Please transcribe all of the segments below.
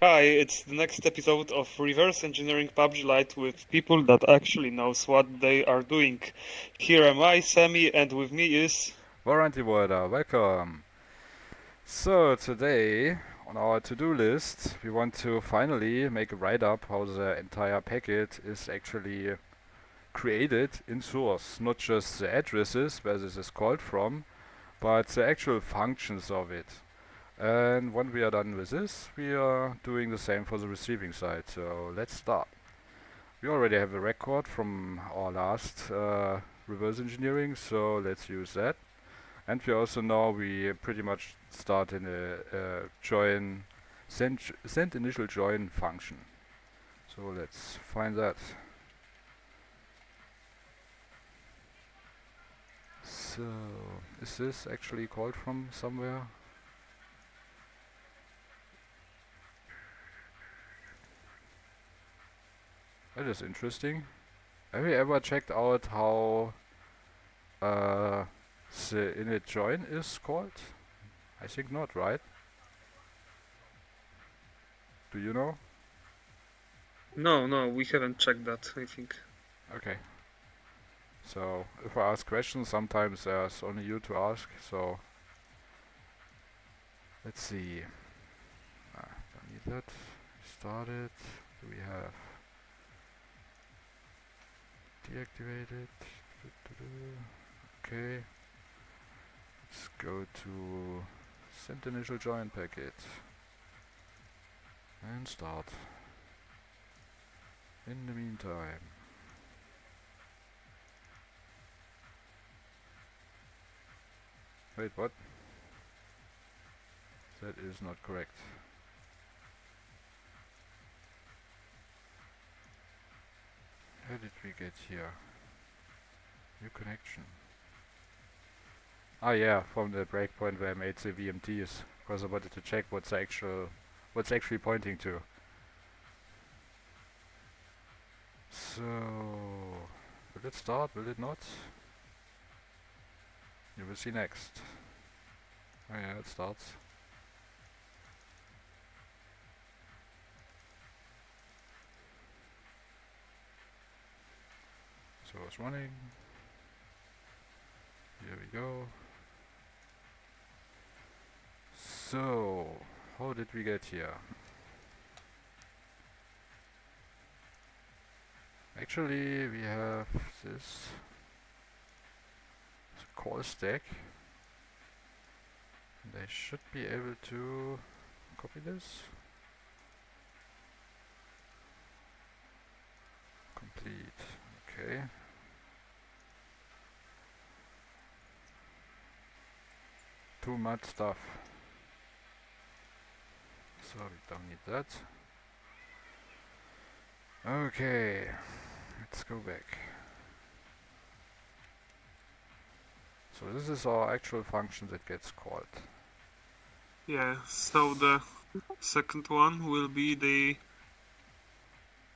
Hi, it's the next episode of Reverse Engineering PUBG Lite with people that actually knows what they are doing. Here am I, Sammy, and with me is... Warranty Warder, welcome. So today on our to-do list we want to finally make a write-up how the entire packet is actually created in source. Not just the addresses where this is called from, but the actual functions of it. And when we are done with this, we are doing the same for the receiving side. So let's start. We already have a record from our last reverse engineering, so let's use that. And we also know we pretty much start in a join send initial join function. So let's find that. So is this actually called from somewhere? That is interesting. Have you ever checked out how uh, the init join is called? I think not, right? Do you know? No, we haven't checked that, I think. Okay. So if I ask questions, sometimes there's only you to ask. So let's see. Don't need that. Started. We have deactivated. Okay. Let's go to send initial join packet and start. In the meantime, wait, what? That is not correct. How did we get here? New connection. Ah yeah, from the breakpoint where I made the VMTs, because I wanted to check what's actually pointing to. So, will it start? Will it not? You will see next. Oh yeah, it starts. So it's running. Here we go. So, how did we get here? Actually, we have this call stack. And I should be able to copy this. Complete. Okay. Too much stuff. So we don't need that. Okay. Let's go back. So this is our actual function that gets called. Yeah, so the second one will be the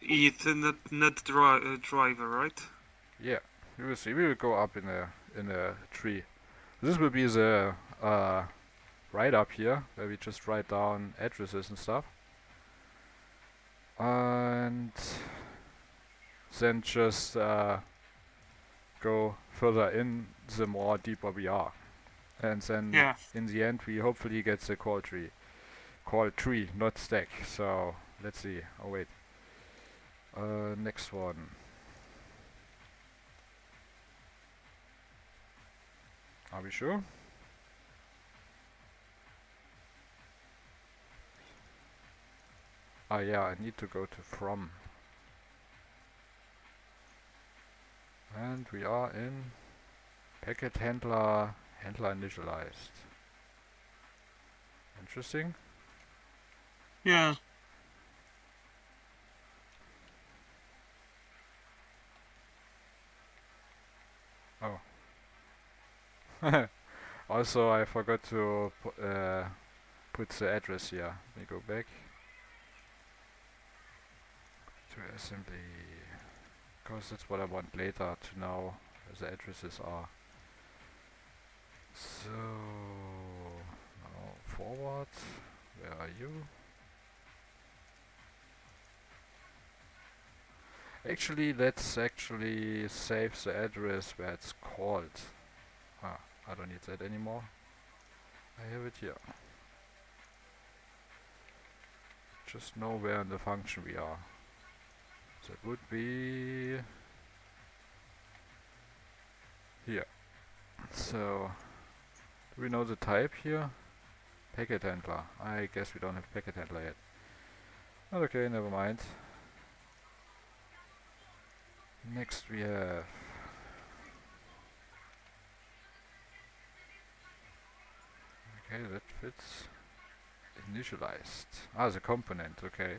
Ethernet driver, right? Yeah, we will see. We will go up in a tree. This will be the write up here, where we just write down addresses and stuff, and then just go further in the more deeper we are, and then Yeah. in the end we hopefully get the call tree, not stack. So let's see. Oh wait. Next one. Are we sure? Ah yeah, I need to go to from. And we are in packet handler initialized. Interesting. Yeah. Oh. Also, I forgot to put the address here. Let me go back to assembly, because that's what I want later to know where the addresses are. So, now forward. Where are you? Actually, let's actually save the address where it's called. Ah, I don't need that anymore. I have it here. Just know where in the function we are. That would be here. So, do we know the type here? Packet handler. I guess we don't have packet handler yet. Okay, never mind. Next we have okay, that fits. Initialized. Ah, the component, okay.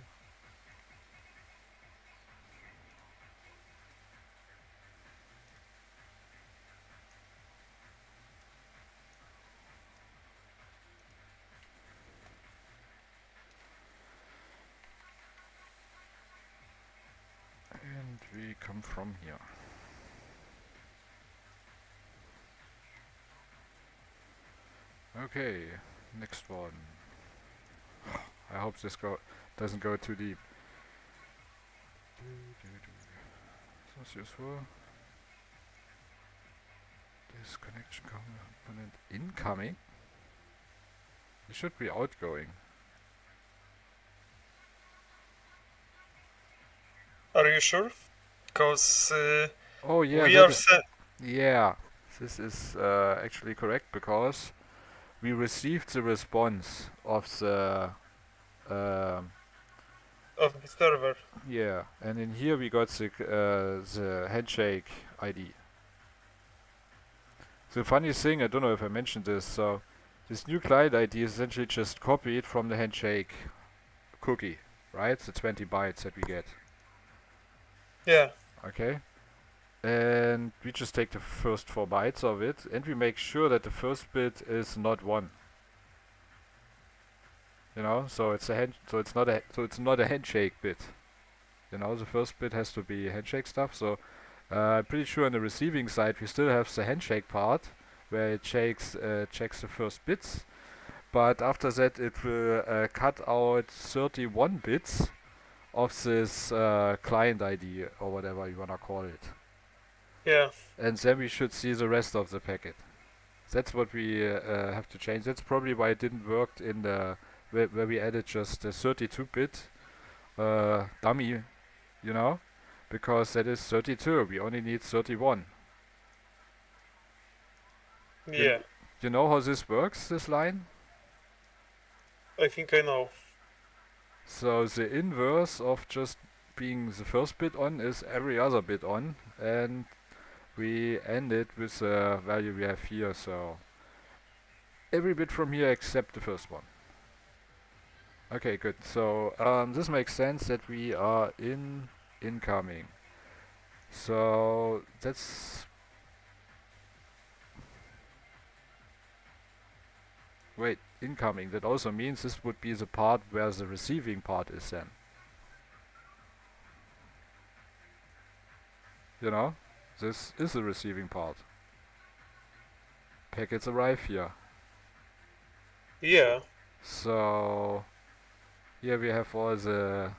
And we come from here. Okay, next one. I hope this doesn't go too deep. Source useful. This connection component incoming. It should be outgoing. Are you sure? Because Oh yeah, we that are set. yeah. This is actually correct because we received the response of the Of the server. yeah, and in here we got the handshake ID. The funny thing, I don't know if I mentioned this, so this new client ID is essentially just copied from the handshake cookie, right? The 20 bytes that we get. Yeah. Okay? And we just take the first 4 bytes of it and we make sure that the first bit is not 1. You know, so it's it's not a handshake bit. You know, the first bit has to be handshake stuff. So I'm pretty sure on the receiving side we still have the handshake part where it checks the first bits, but after that it will cut out 31 bits of this client ID or whatever you wanna call it, Yeah. and then we should see the rest of the packet. That's what we have to change. That's probably why it didn't work in the where we added just a 32-bit dummy, you know, because that is 32. We only need 31. You, Yeah. you know how this works, this line? I think I know. So the inverse of just being the first bit on is every other bit on, and we end it with the value we have here. So every bit from here except the first one. Okay, good. So this makes sense that we are in incoming. So that's wait, incoming. That also means this would be the part where the receiving part is then. You know, this is the receiving part. Packets arrive here. Yeah. So here we have all the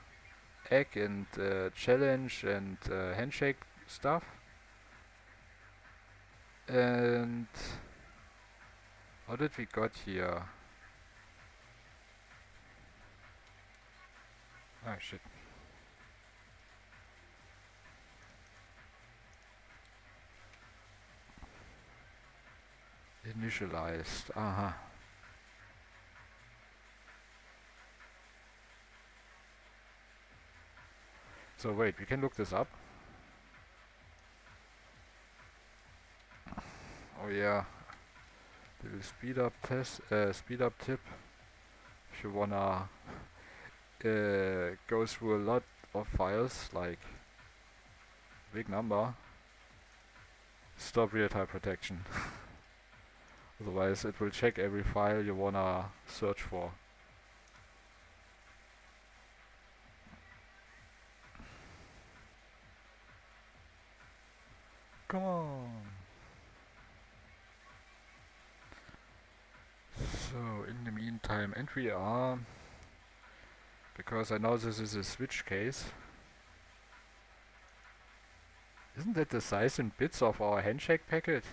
egg and challenge and handshake stuff. And how did we got here? Ah shit. Initialized. Aha. So wait, we can look this up. Oh yeah. Little speed up tip. If you wanna go through a lot of files, like big number, stop real-time protection. Otherwise it will check every file you wanna search for. Come on! So in the meantime, and we are, because I know this is a switch case, Isn't that the size in bits of our handshake packet?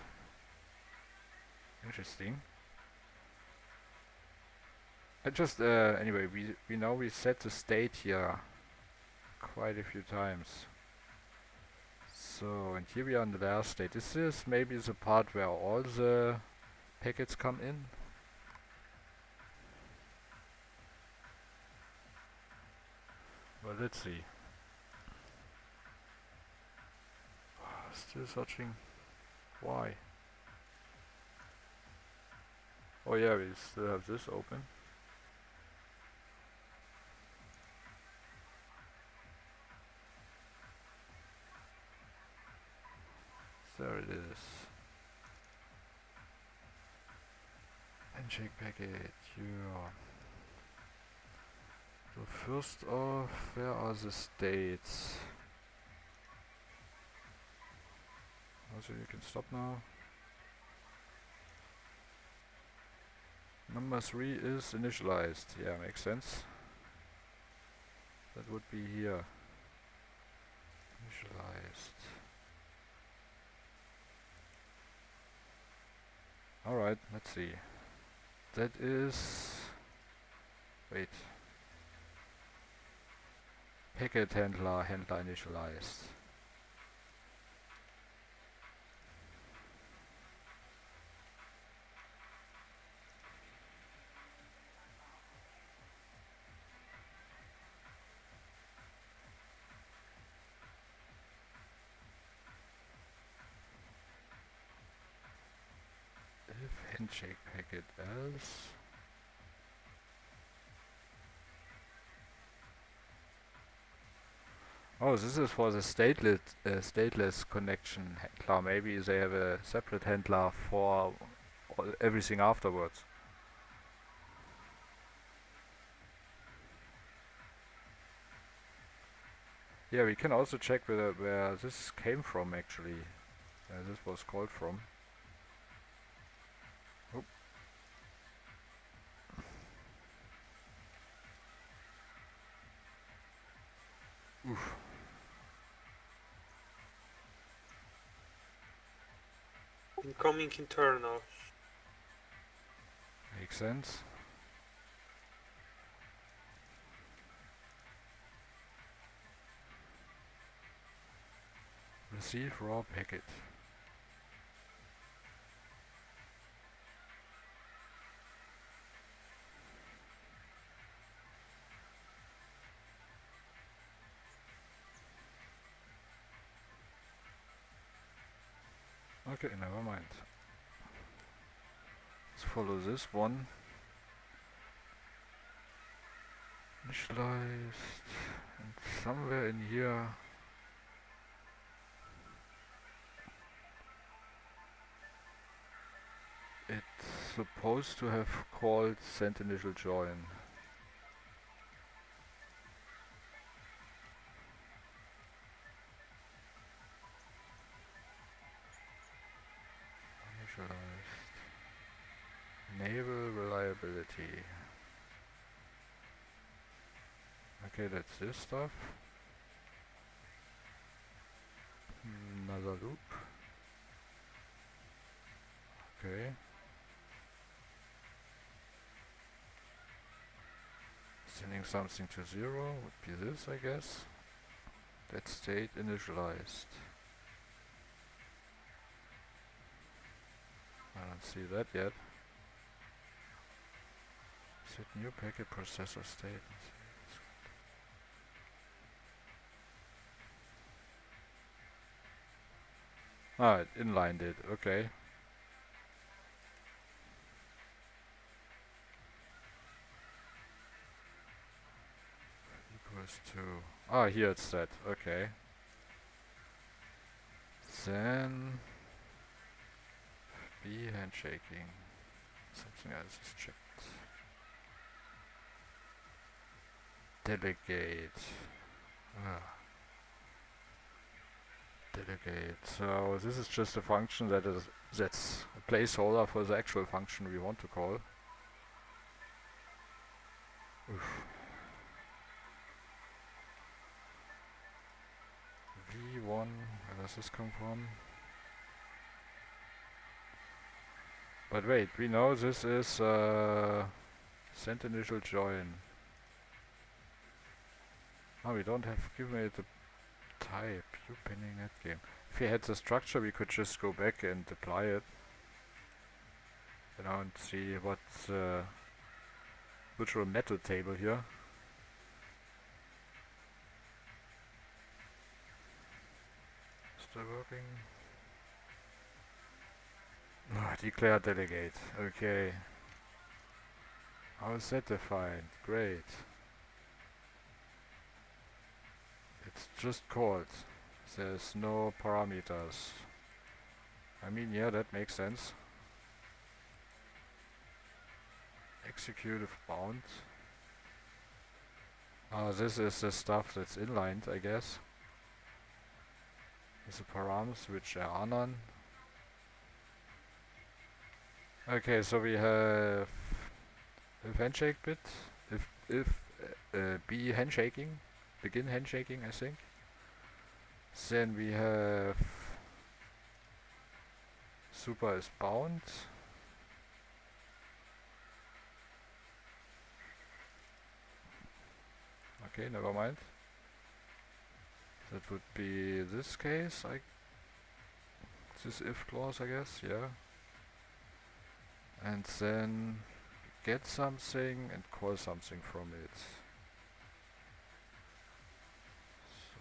Interesting. I just anyway we know we set the state here quite a few times. So, and here we are in the last state. Is this maybe the part where all the packets come in? Well, let's see. Still searching. Why? Oh yeah, we still have this open. There it is. Handshake packet. Yeah. So first off, where are the states? Also, you can stop now. Number 3 is initialized. Yeah, makes sense. That would be here. Initialized. Alright, let's see. That is... Wait. Packet handler initialized. If handshake packet else. Oh, this is for the stateless connection handler. Maybe they have a separate handler for everything afterwards. Yeah, we can also check where this came from actually. Where this was called from. Oh. Oof. Incoming internal. Makes sense. Receive raw packet. Okay, never mind. Let's follow this one. Initialized. And somewhere in here. It's supposed to have called send initial join. Initialized. Enable reliability. Okay, that's this stuff. Another loop. Okay. Sending something to 0 would be this, I guess. That state initialized. I don't see that yet. Set new packet processor state. Ah, it inlined it, okay. Equals to... Ah, here it's set, okay. Then... B handshaking. Something else is checked. Delegate. Ah. Delegate. So this is just a function that's a placeholder for the actual function we want to call. Oof. V1 does this come from? But wait, we know this is send initial join. Oh, we don't have given it a type. You pending that game. If we had the structure, we could just go back and apply it. You know, and see what's virtual method table here. Still working? Declare delegate. Okay. How is that defined? Great. It's just called. There's no parameters. I mean, yeah, that makes sense. Executive bound. This is the stuff that's inlined, I guess. There's the params which are none. Okay, so we have if handshake bit, if B handshaking, begin handshaking, I think. Then we have super is bound. Okay, never mind. That would be this case, this if clause, I guess, yeah. And then get something and call something from it. So,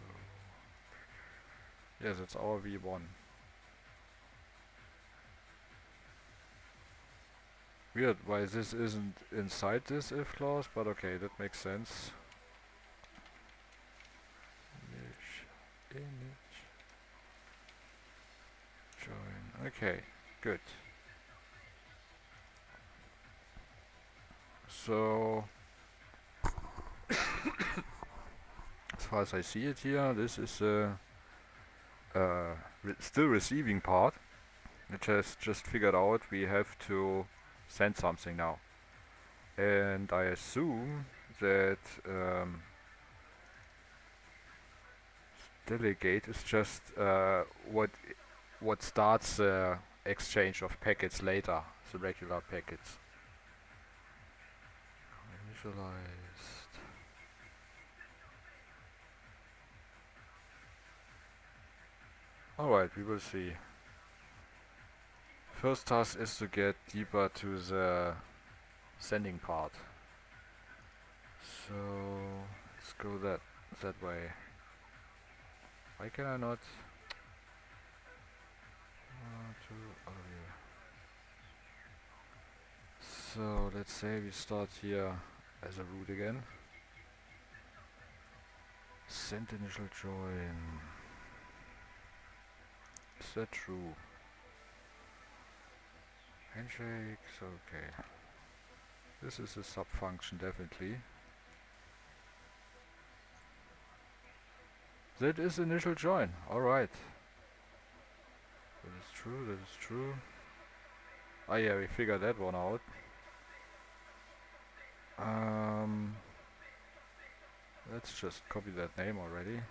yes, it's our v1. Weird why this isn't inside this if clause, but okay, that makes sense. Image join. Okay, good. So as far as I see it here, this is a still receiving part, which has just figured out we have to send something now. And I assume that delegate is just what starts the exchange of packets later, the regular packets. Initialized. Alright, we will see. First task is to get deeper to the sending part. So let's go that way. Why can I not? So let's say we start here as a root again. Send initial join. Is that true? Handshakes, okay. This is a sub function definitely. That is initial join, alright. That is true, that is true. Ah yeah, we figured that one out. Let's just copy that name already.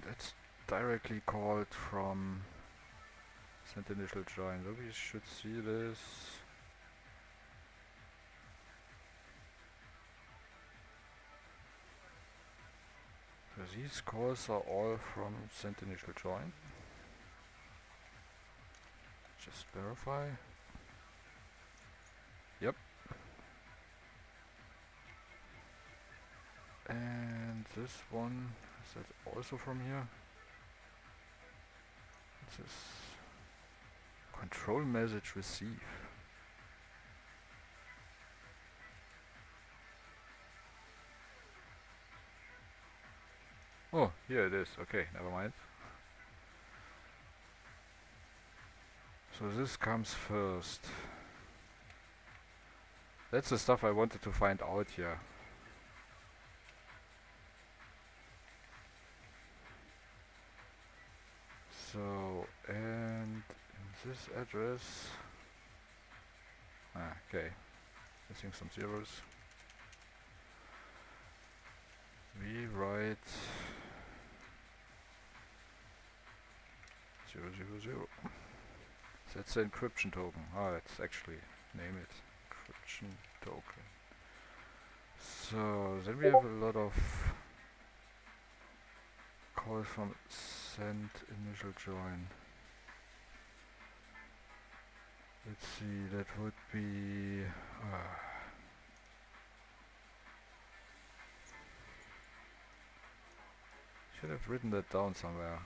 That's directly called from send initial join. So we should see this. So these calls are all from send initial join. Just verify. Yep. And this one, is that also from here? This is control message receive. Oh, here it is. Okay, never mind. So this comes first. That's the stuff I wanted to find out here. So, and in this address Ah, okay. Missing some zeros. We write 000. That's the encryption token. Ah, let's actually name it encryption token. So then we have a lot of calls from send initial join. Let's see, that would be should have written that down somewhere.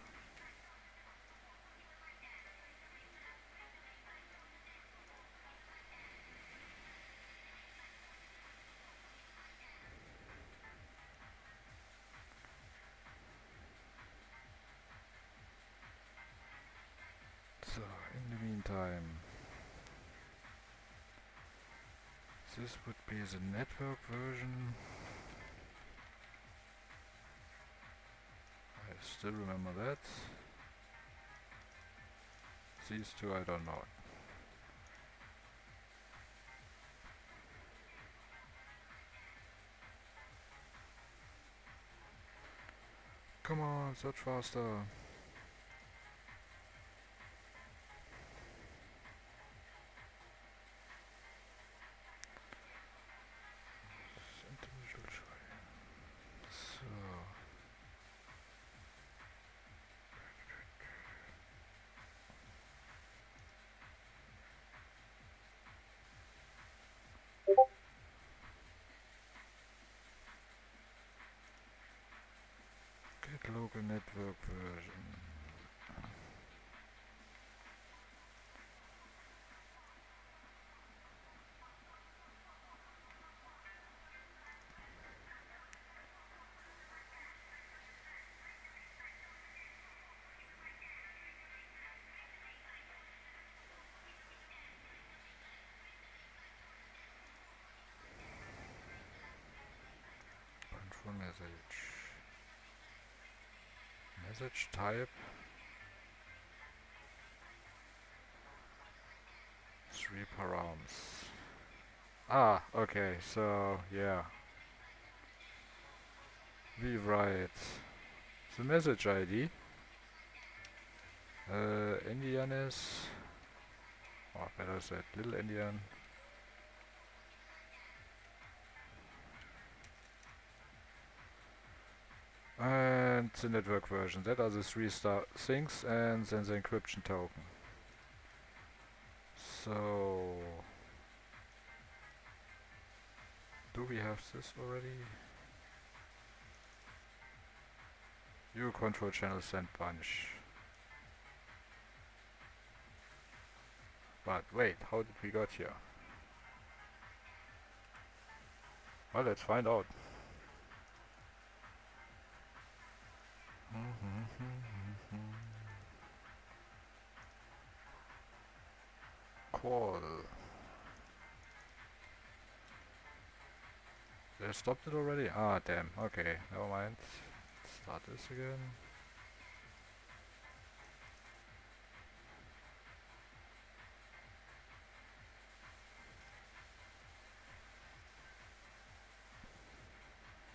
So in the meantime, this would be the network version. I still remember that. These two I don't know. Come on, search faster. So get local network version. Control message. Message type 3 params. Ah, okay, so yeah. We write the message ID. Indian is, or better said, little Indian. And the network version. That are the three things, and then the encryption token. So, do we have this already? You control channel send bunch. But wait, how did we got here? Well, let's find out. Call. They stopped it already? Ah, damn. Okay, never mind. Let's start this again.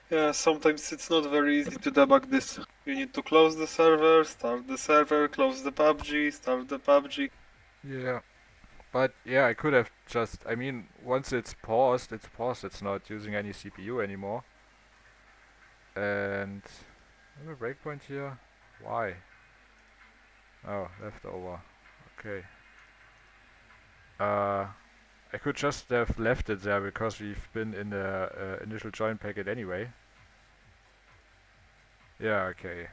Yeah, sometimes it's not very easy to debug this. You need to close the server, start the server, close the PUBG, start the PUBG. Yeah. But yeah, I could have just, I mean, once it's paused, it's paused. It's not using any CPU anymore. And I have a breakpoint here. Why? Oh, leftover. Okay. I could just have left it there because we've been in the initial join packet anyway. Yeah, okay.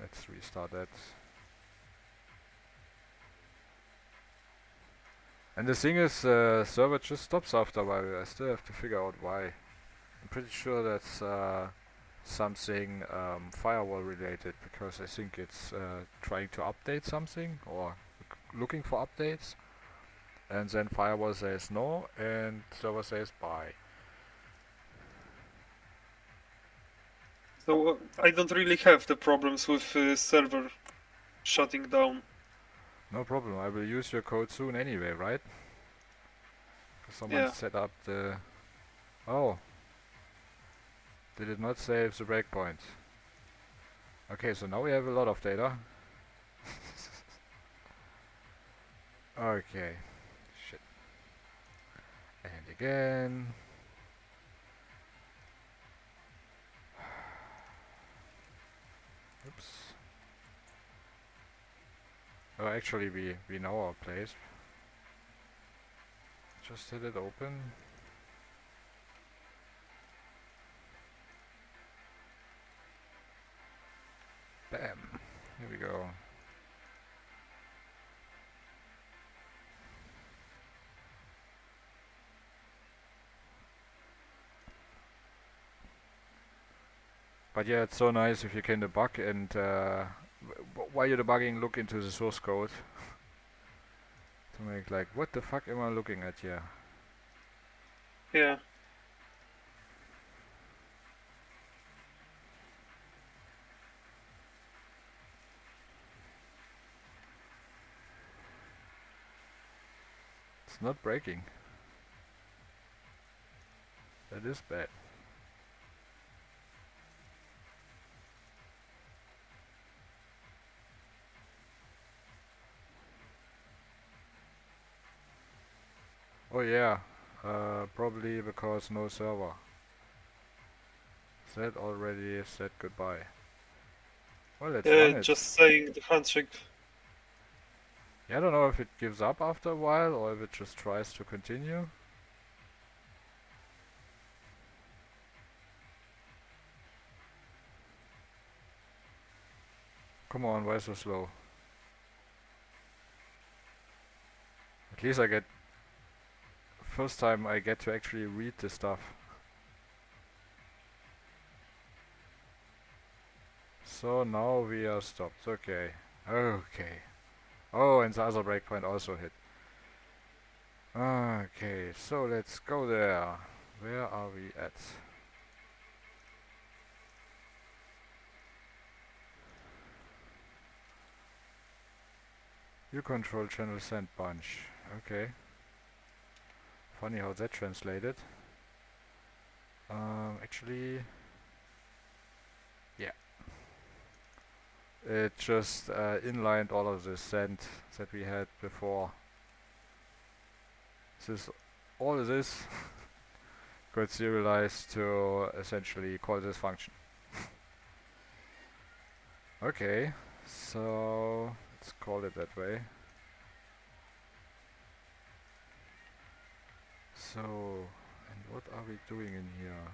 Let's restart that. And the thing is, server just stops after a while. I still have to figure out why. I'm pretty sure that's something firewall related because I think it's trying to update something or looking for updates. And then firewall says no, and server says bye. So I don't really have the problems with server shutting down. No problem, I will use your code soon anyway, right? Someone Yeah. set up the... Oh, they did not save the breakpoint. Okay, so now we have a lot of data. Okay. Shit. And again. Oops. Oh, actually, we know our place. Just hit it open. Bam. Here we go. But yeah, it's so nice if you can debug and while you're debugging, look into the source code to make like, what the fuck am I looking at here? Yeah. It's not breaking. That is bad. Oh yeah, probably because no server. That already said goodbye. Well, let's run it. Just saying the handshake. Yeah, I don't know if it gives up after a while or if it just tries to continue. Come on, why so slow? At least I get... First time I get to actually read the stuff. So now we are stopped. Okay. Okay. Oh, and the other breakpoint also hit. Okay, so let's go there. Where are we at? You control channel send bunch. Okay. Funny how that translated. Actually... Yeah. It just inlined all of the send that we had before. All of this got serialized to essentially call this function. Okay, so let's call it that way. So, and what are we doing in here?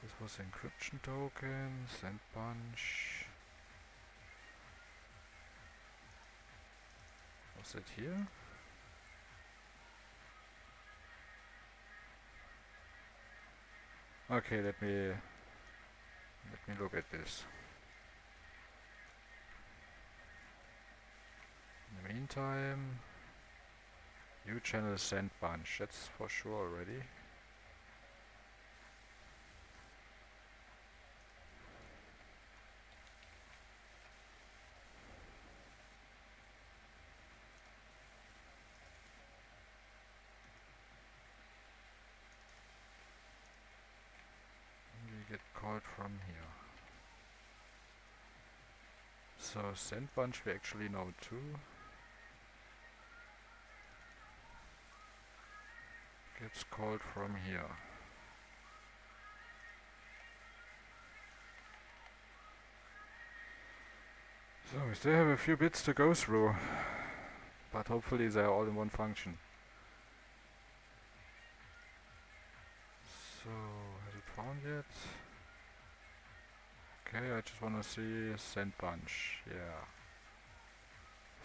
This was encryption token, send bunch. Was it here? Okay, let me look at this. In the meantime, new channel send bunch. That's for sure already. And we get called from here. So send bunch we actually know too. Gets called from here. So we still have a few bits to go through, but hopefully they're all in one function. So, has it found yet? Okay, I just wanna see send bunch, yeah.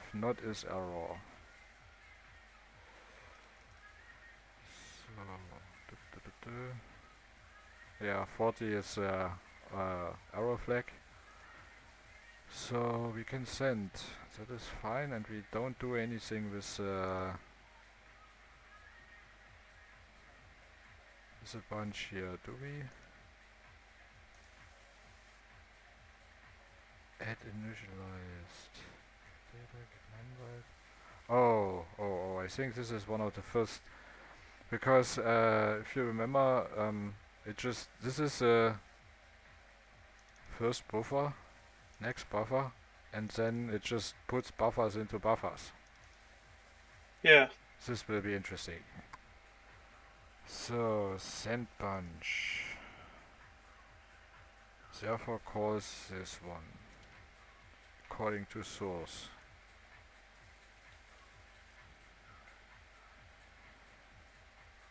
If not is error. So, yeah, 40 is error flag. So we can send, that is fine, and we don't do anything with a bunch here, do we? Add initialized data get numbered. I think this is one of the first, because if you remember, this is a first buffer, next buffer, and then it just puts buffers into buffers. Yeah. This will be interesting. So, send bunch. Therefore calls this one, according to source.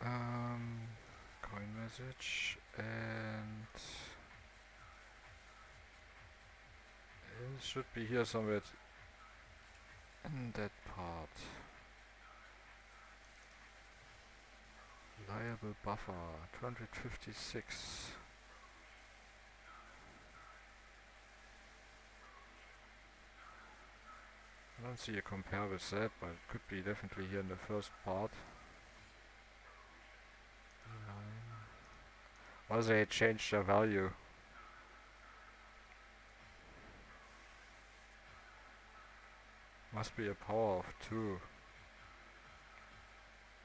Coin message, and it should be here somewhere in that part. Reliable buffer, 256. I don't see a compare with that, but it could be definitely here in the first part. Or they changed their value. Must be a power of 2.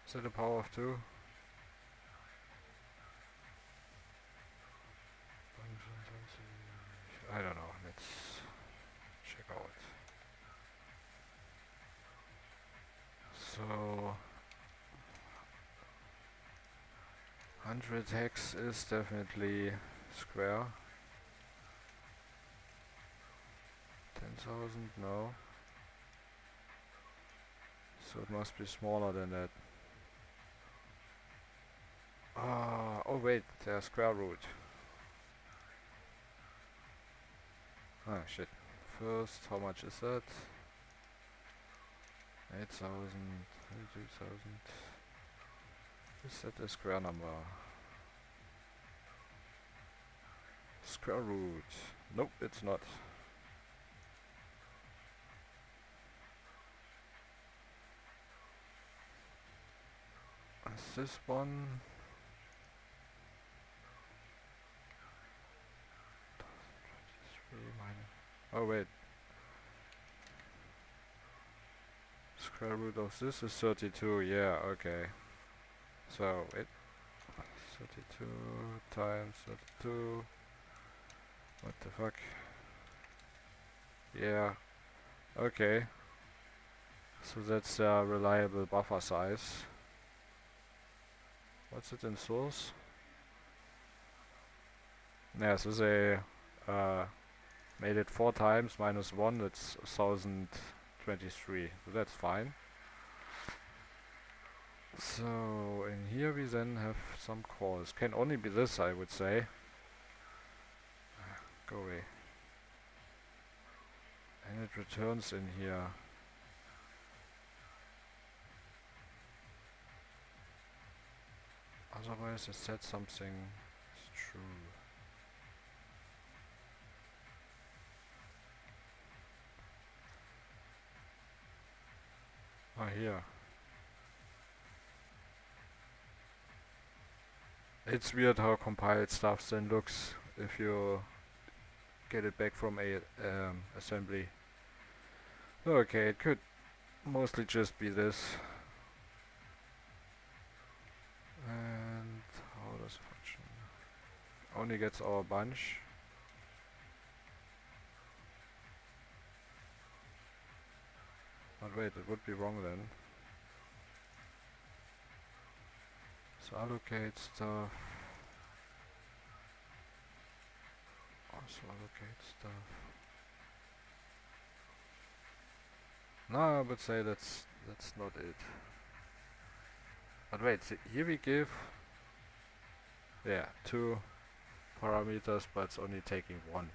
Is it a power of 2? I don't know, let's check out. So 100 hex is definitely square. 10,000, no. So it must be smaller than that. Oh wait, there's square root. Ah shit. First, how much is that? 8,000, 32,000. Is that a square number? Square root. Nope, it's not. Is this one? Oh wait. Square root of this is 32, yeah, okay. So, 32 times 32. What the fuck? Yeah, okay. So that's a reliable buffer size. What's it in source? Yeah, so they made it 4 times minus 1, that's 1023. So that's fine. So in here we then have some calls. Can only be this, I would say. Go away. And it returns in here. Otherwise it said something is true. Oh, here. It's weird how compiled stuff then looks if you get it back from a assembly. Okay, it could mostly just be this. And how does it function? Only gets our bunch. But wait, it would be wrong then. So allocate stuff. Also allocate stuff. No, I would say that's not it. But wait, here we give 2 parameters, but it's only taking 1.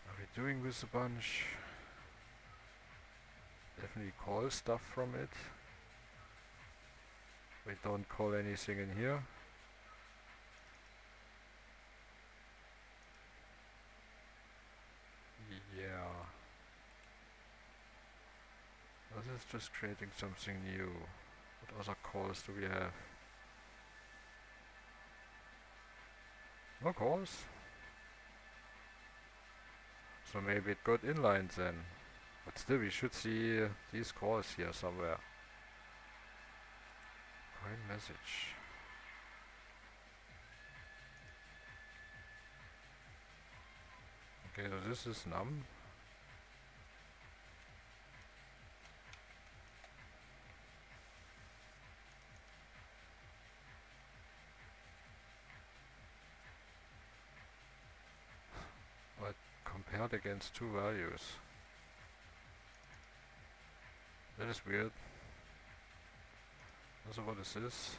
Are we doing this a bunch? Definitely call stuff from it. We don't call anything in here. Yeah. This is just creating something new. What other calls do we have? Of course. So maybe it got inlined then. But still, we should see these calls here somewhere. Coin message. Okay, so this is num. But compared against two values. That is weird. Also, what is this?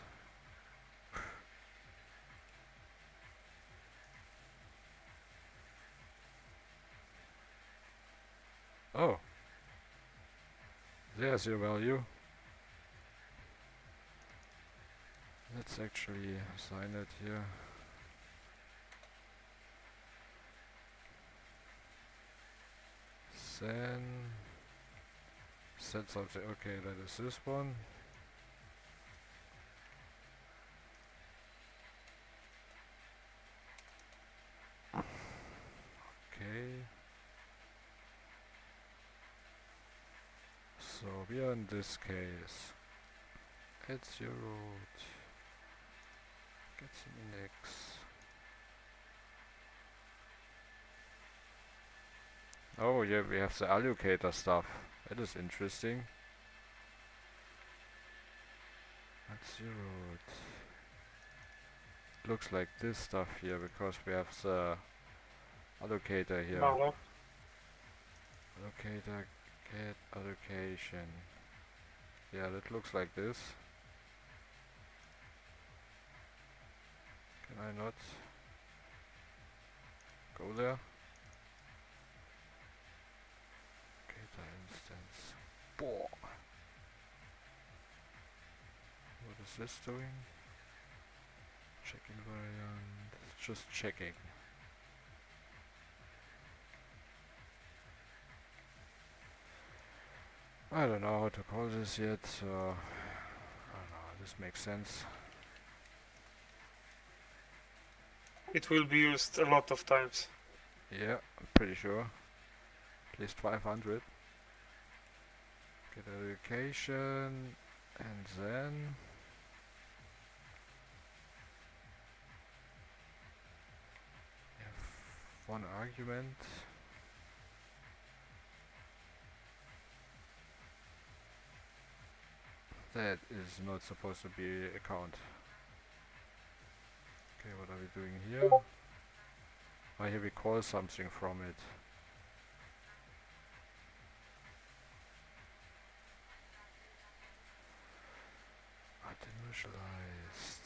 Oh, there's your value. Let's actually assign it here. Then set something. Okay, that is this one. Okay. So we are in this case. Add 0. Get an index. Oh yeah, we have the allocator stuff. That is interesting. That's 0. Looks like this stuff here because we have the allocator here. No. Allocator, get allocation. Yeah, that looks like this. Can I not go there? Allocator instance. Boah. What is this doing? Checking variant. It's just checking. I don't know how to call this yet, so I don't know, this makes sense. It will be used a lot of times. Yeah, I'm pretty sure. At least 500. Get education, and then we have one argument. That is not supposed to be a count. Okay, what are we doing here? Oh, here we call something from it. Initialized.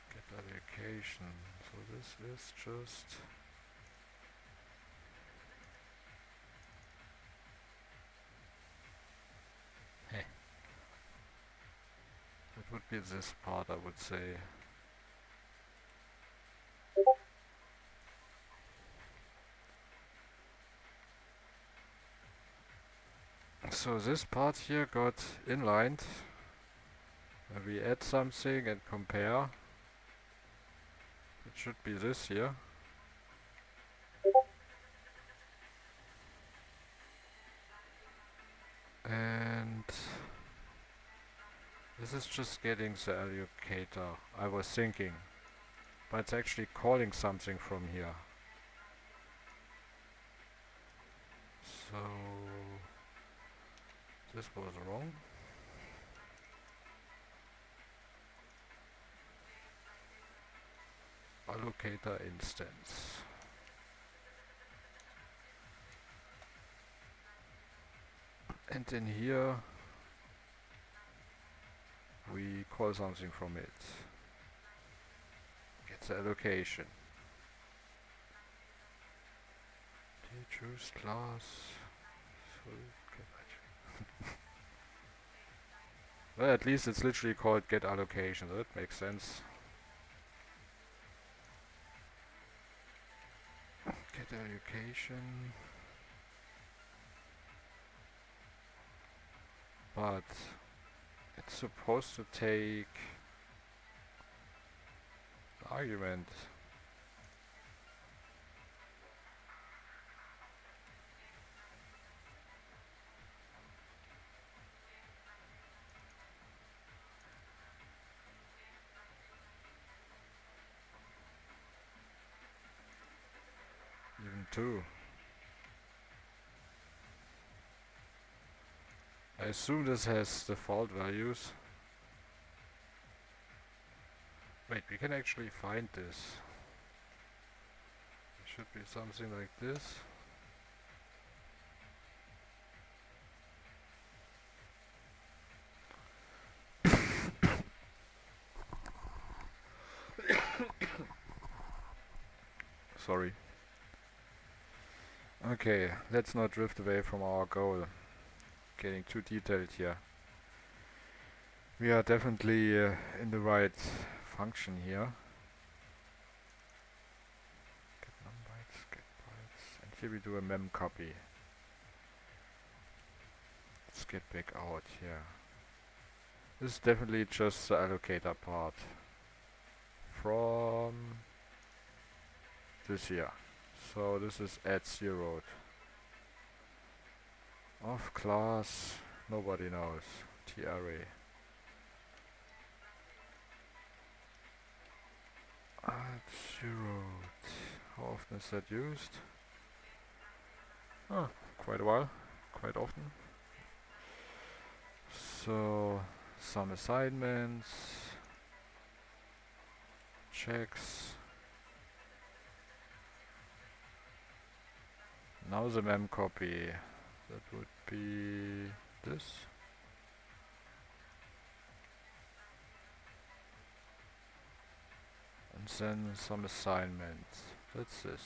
Get allocation. So this is just that would be this part, I would say. So this part here got inlined. When we add something and compare, it should be this here. And this is just getting the allocator, I was thinking. But it's actually calling something from here. So this was wrong. Allocator instance. And in here, we call something from it. Get the allocation. Choose class. Well, at least it's literally called get allocation, so that makes sense. Get allocation. But it's supposed to take argument. Even two. I assume this has default values. Wait, we can actually find this. It should be something like this. Sorry. Okay, let's not drift away from our goal. Getting too detailed here. We are definitely in the right function here. Get num bytes, get bytes, and here we do a mem copy. Let's get back out here. This is definitely just the allocator part from this here. So this is add zeroed. Of class, nobody knows. T-array. Add zeroed. How often is that used? Oh, quite a while. Quite often. So, some assignments. Checks. Now the mem copy. That would be this. And then some assignments. That's this.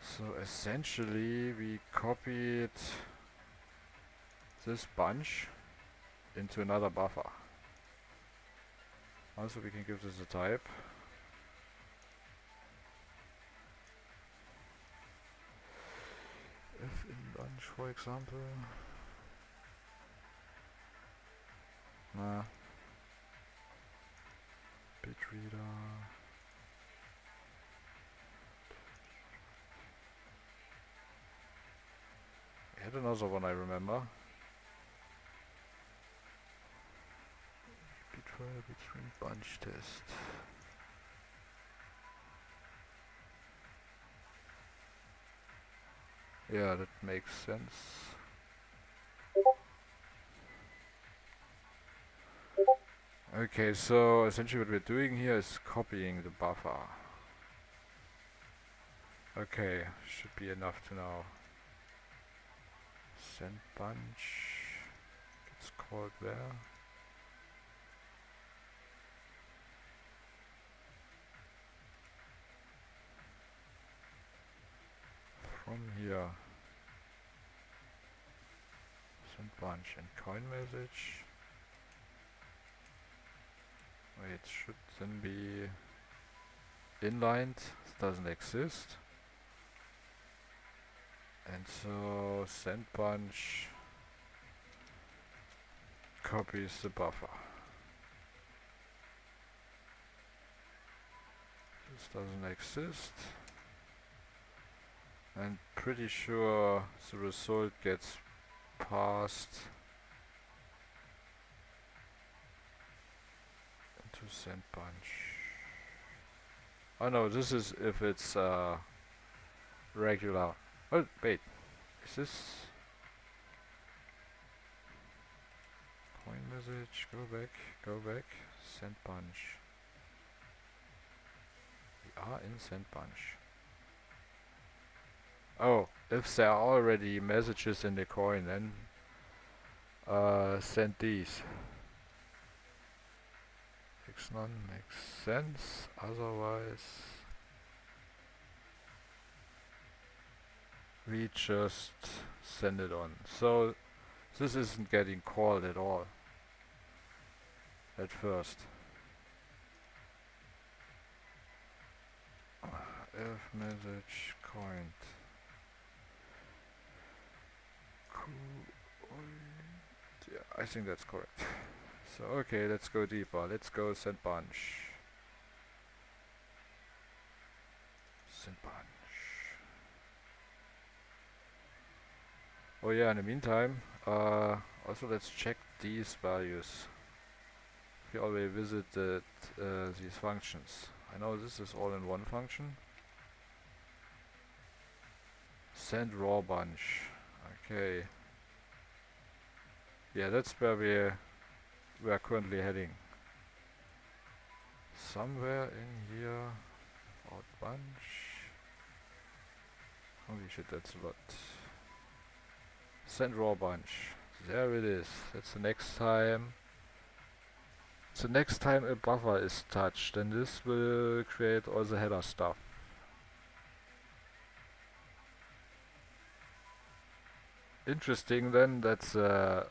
So essentially we copied this bunch into another buffer. Also we can give this a type. If in bunch, for example. Nah. Bit reader. I had another one I remember. Bitfire between bunch test. Yeah, that makes sense. Okay, so essentially what we're doing here is copying the buffer. Okay, should be enough to know. Send bunch gets called there. From here. Send bunch and coin message. Wait, should then be inlined. This doesn't exist. And so send bunch copies the buffer. This doesn't exist. And pretty sure the result gets passed into send bunch. Oh no, this is if it's regular. Oh wait, is this coin message? Go back, send bunch. We are in send bunch. Oh, if there are already messages in the coin, then send these. X none makes sense, otherwise we just send it on. So this isn't getting called at all at first. If message coined. Yeah, I think that's correct. So okay, let's go deeper. Let's go send bunch. Send bunch. Oh yeah, in the meantime, also let's check these values. We already visited these functions. I know this is all in one function. Send raw bunch. Okay. Yeah, that's where we are currently heading. Somewhere in here, out bunch. Holy shit, that's a lot. Send raw bunch. There it is. That's the next time. So next time a buffer is touched, then this will create all the header stuff. Interesting then that the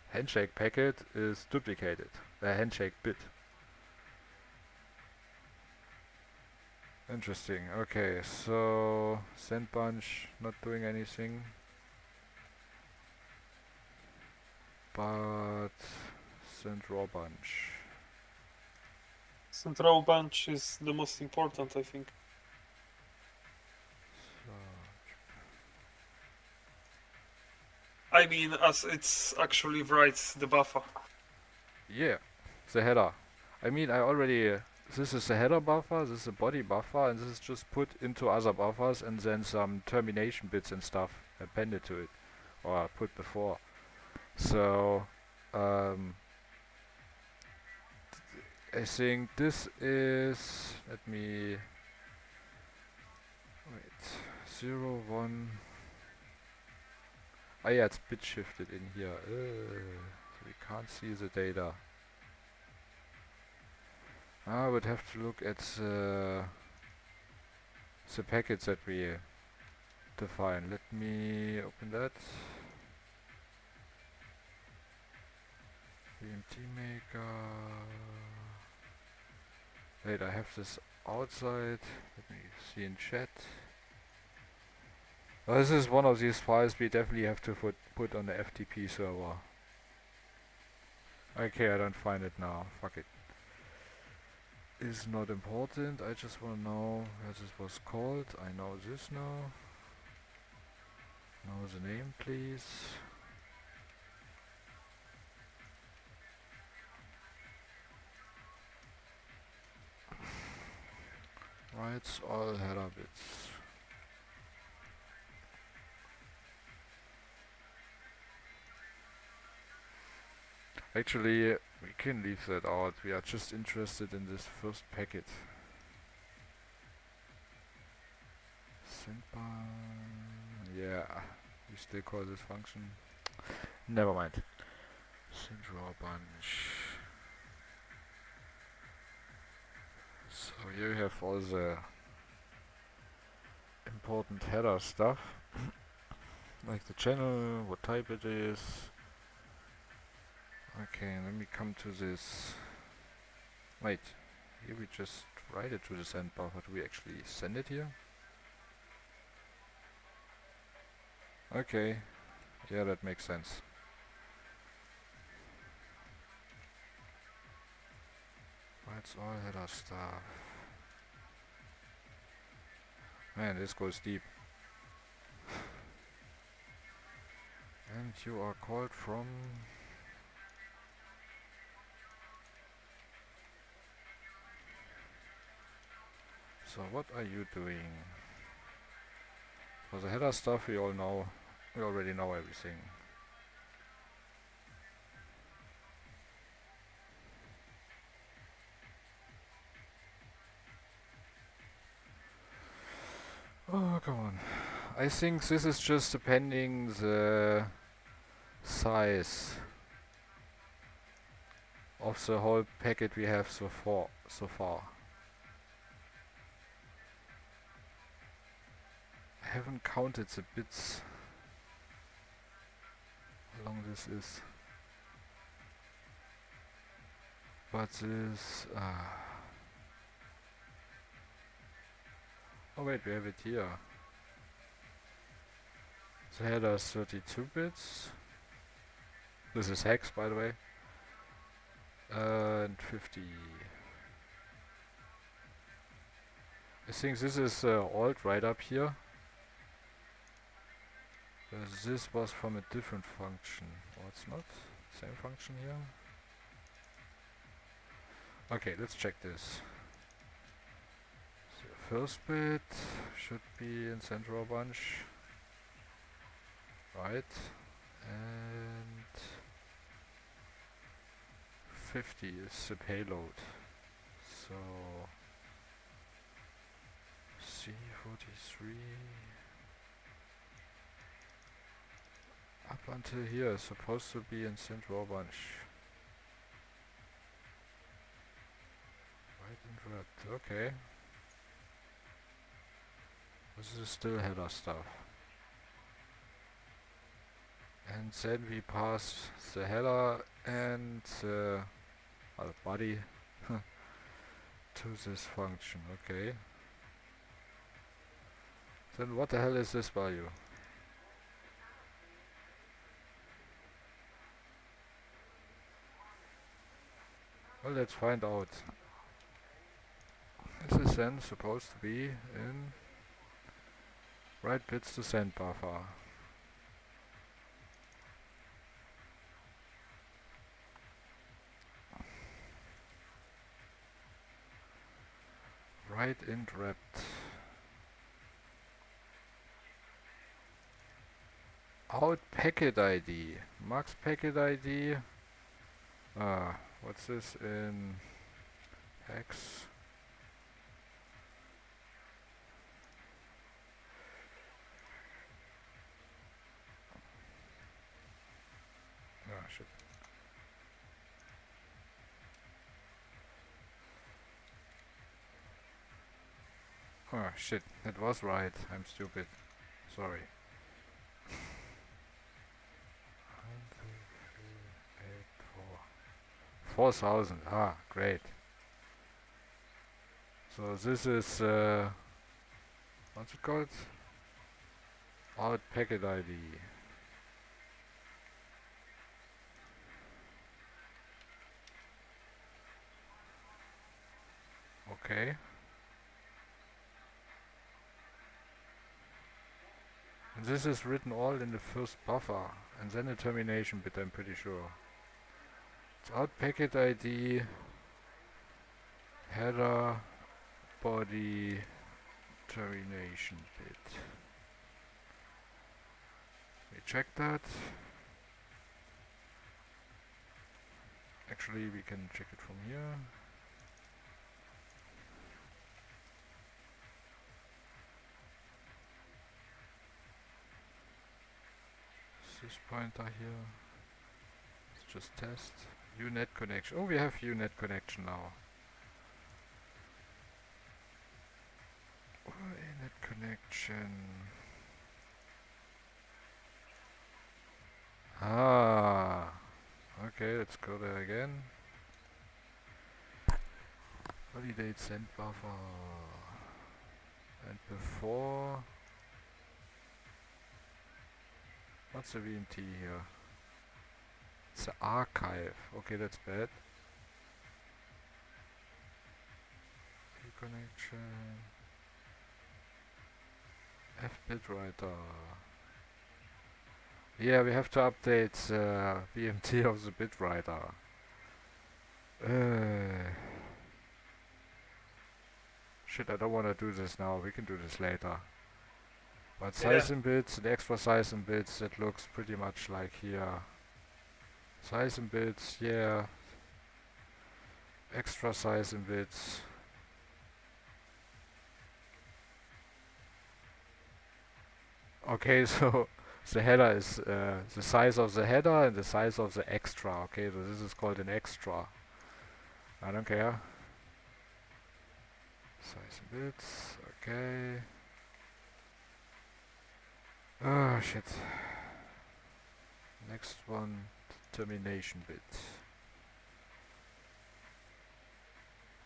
handshake packet is duplicated. A handshake bit. Interesting. Okay, so send bunch not doing anything, but send raw bunch. Central bunch is the most important, I think. So I mean, as it's actually writes the buffer. yeah, the header. I mean, I already. This is a header buffer, this is a body buffer, and this is just put into other buffers and then some termination bits and stuff appended to it, or put before. So, I think this is. Let me. Wait. 0, 1. Ah, yeah, it's bit shifted in here. So we can't see the data. I would have to look at the packets that we define. Let me open that. VMT maker. Wait, I have this outside. Let me see in chat. Oh, this is one of these files we definitely have to put on the FTP server. Okay, I don't find it now. Fuck it. Is not important. I just want to know where this was called. I know this now. Know the name, please. Writes all header bits. Actually, we can leave that out. We are just interested in this first packet. Sendbar. Yeah, we still call this function. Never mind. Send raw bunch. So here you have all the important header stuff, like the channel, what type it is. Okay, let me come to this. Wait, here we just write it to the send buffer. Do we actually send it here? Okay, yeah, that makes sense. Writes all header stuff. Man, this goes deep. And you are called from... So what are you doing? For the header stuff we all know. We already know everything. Oh, come on. I think this is just appending the size of the whole packet we have so far. I haven't counted the bits. How long this is? But this. Oh wait, we have it here. The header is 32 bits. This is hex, by the way. And 50. I think this is alt writeup here. This was from a different function. Or it's not? Same function here? Okay, let's check this. The first bit should be in central bunch. Right. And 50 is the payload. So C43 up until here is supposed to be in central bunch. Right and wrapped, okay. This is still header stuff. And then we pass the header and the body to this function, okay. Then what the hell is this value? Well, let's find out. This is then supposed to be in write bits to send buffer. Write int wrapped. Out packet ID. Max packet ID. What's this in hex? Ah, shit. Oh shit, that was right. I'm stupid. Sorry. 4,000. Ah, great. So this is what's it called? Out packet ID. Okay. And this is written all in the first buffer and then a termination bit, I'm pretty sure. It's out packet ID, header, body, termination bit. We check that. Actually, we can check it from here. This pointer here. Let's just test. Unet connection. Oh, we have Unet connection now. Unet connection. Ah. Okay, let's go there again. Validate send buffer. And before. What's the VMT here? It's the archive. Okay, that's bad. P connection. F bit writer. Yeah, we have to update VMT of the bit writer. Shit, I don't want to do this now. We can do this later. But size in bits, the extra size in bits, that looks pretty much like here. Size in bits, yeah. Extra size in bits. Okay, so The header is the size of the header and the size of the extra. Okay, so this is called an extra. I don't care. Size and bits. Okay. Oh shit. Next one, termination bit.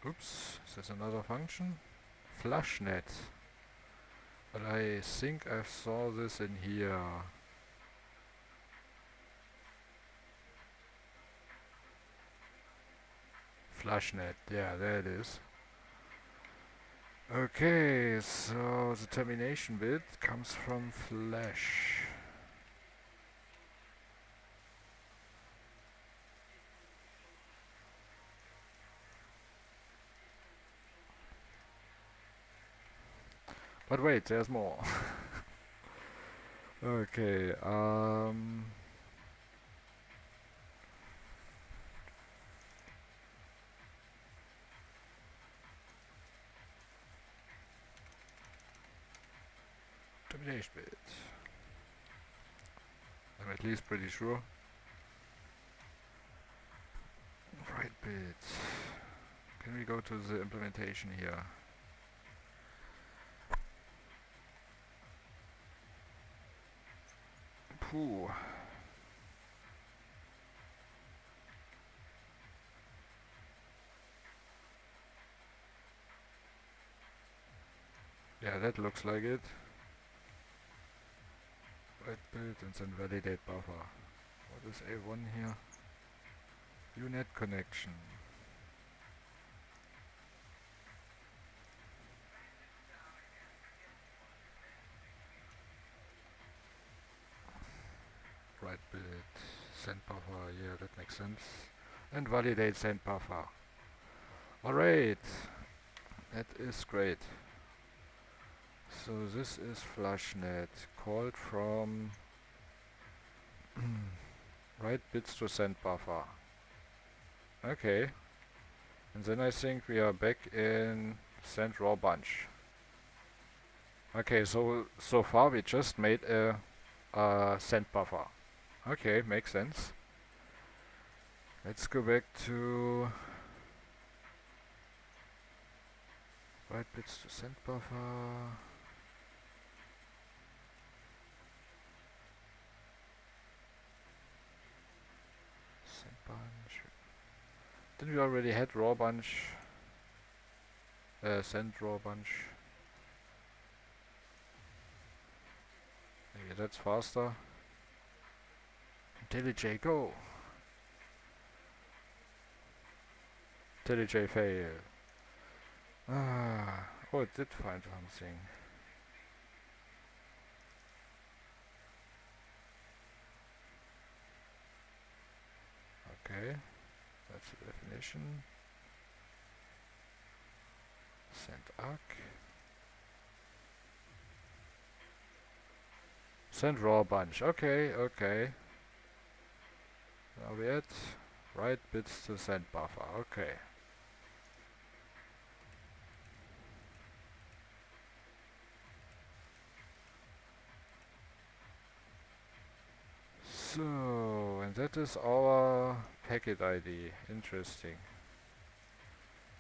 Oops, is this another function? Flushnet. But I think I saw this in here. Flushnet, yeah, there it is. Okay, so the termination bit comes from flash. But wait, there's more. Okay, termination bit. I'm at least pretty sure. Right bit. Can we go to the implementation here? Pooh. Yeah, that looks like it. Right bit and then validate buffer. What is A1 here? Unet connection. Right bit, send buffer, yeah, that makes sense. And validate send buffer. Alright, that is great. So this is flushnet, called from write bits to send buffer. Okay, and then I think we are back in send raw bunch. Okay, so far we just made a send buffer. Okay, makes sense. Let's go back to write bits to send buffer. Send bunch. Didn't we already had raw bunch? Send raw bunch. Maybe that's faster. IntelliJ go. IntelliJ fail. Ah, oh, it did find something. Okay, that's the definition. Send arc. Send raw bunch. Okay, okay. Now we add write bits to send buffer. Okay. So, and that is our packet ID. Interesting.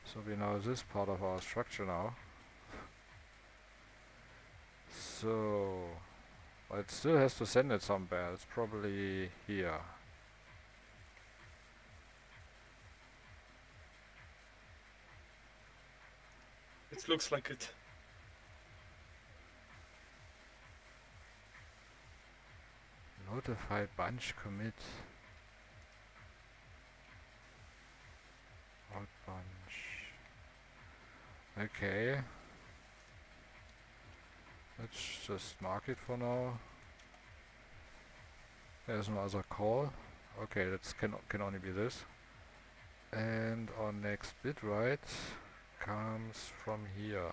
So we know this part of our structure now. So, but it still has to send it somewhere. It's probably here. It looks like it. Notify bunch commit. Out bunch. Okay. Let's just mark it for now. There's no other call. Okay, that can only be this. And our next bit write comes from here.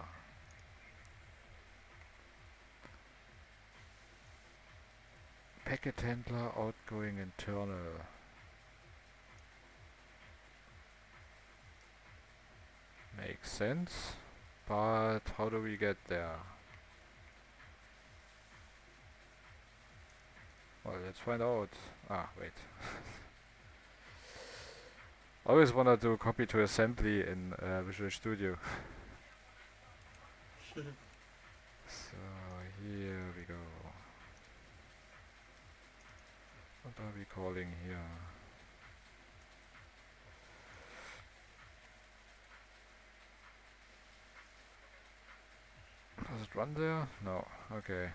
Packet handler outgoing internal. Makes sense, but how do we get there? Well, let's find out. Ah, wait. Always wanna do copy to assembly in Visual Studio. So here we go. What are we calling here? Does it run there? No. Okay.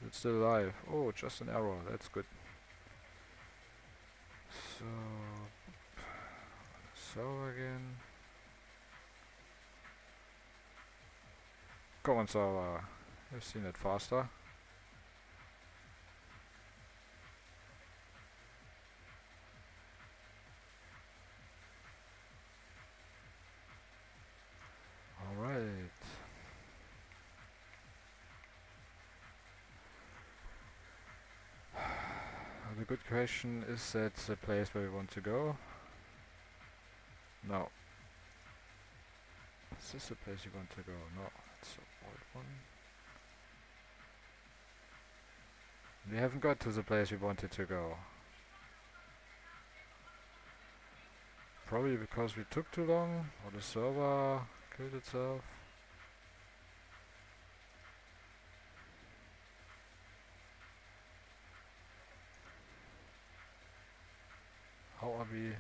It's still live. Oh, just an error. That's good. So, server again. Come on, server. I've seen it faster. Alright. The good question, is that the place where we want to go? No. Is this the place you want to go? No, it's the old one. We haven't got to the place we wanted to go. Probably because we took too long, or the server killed itself. How are we?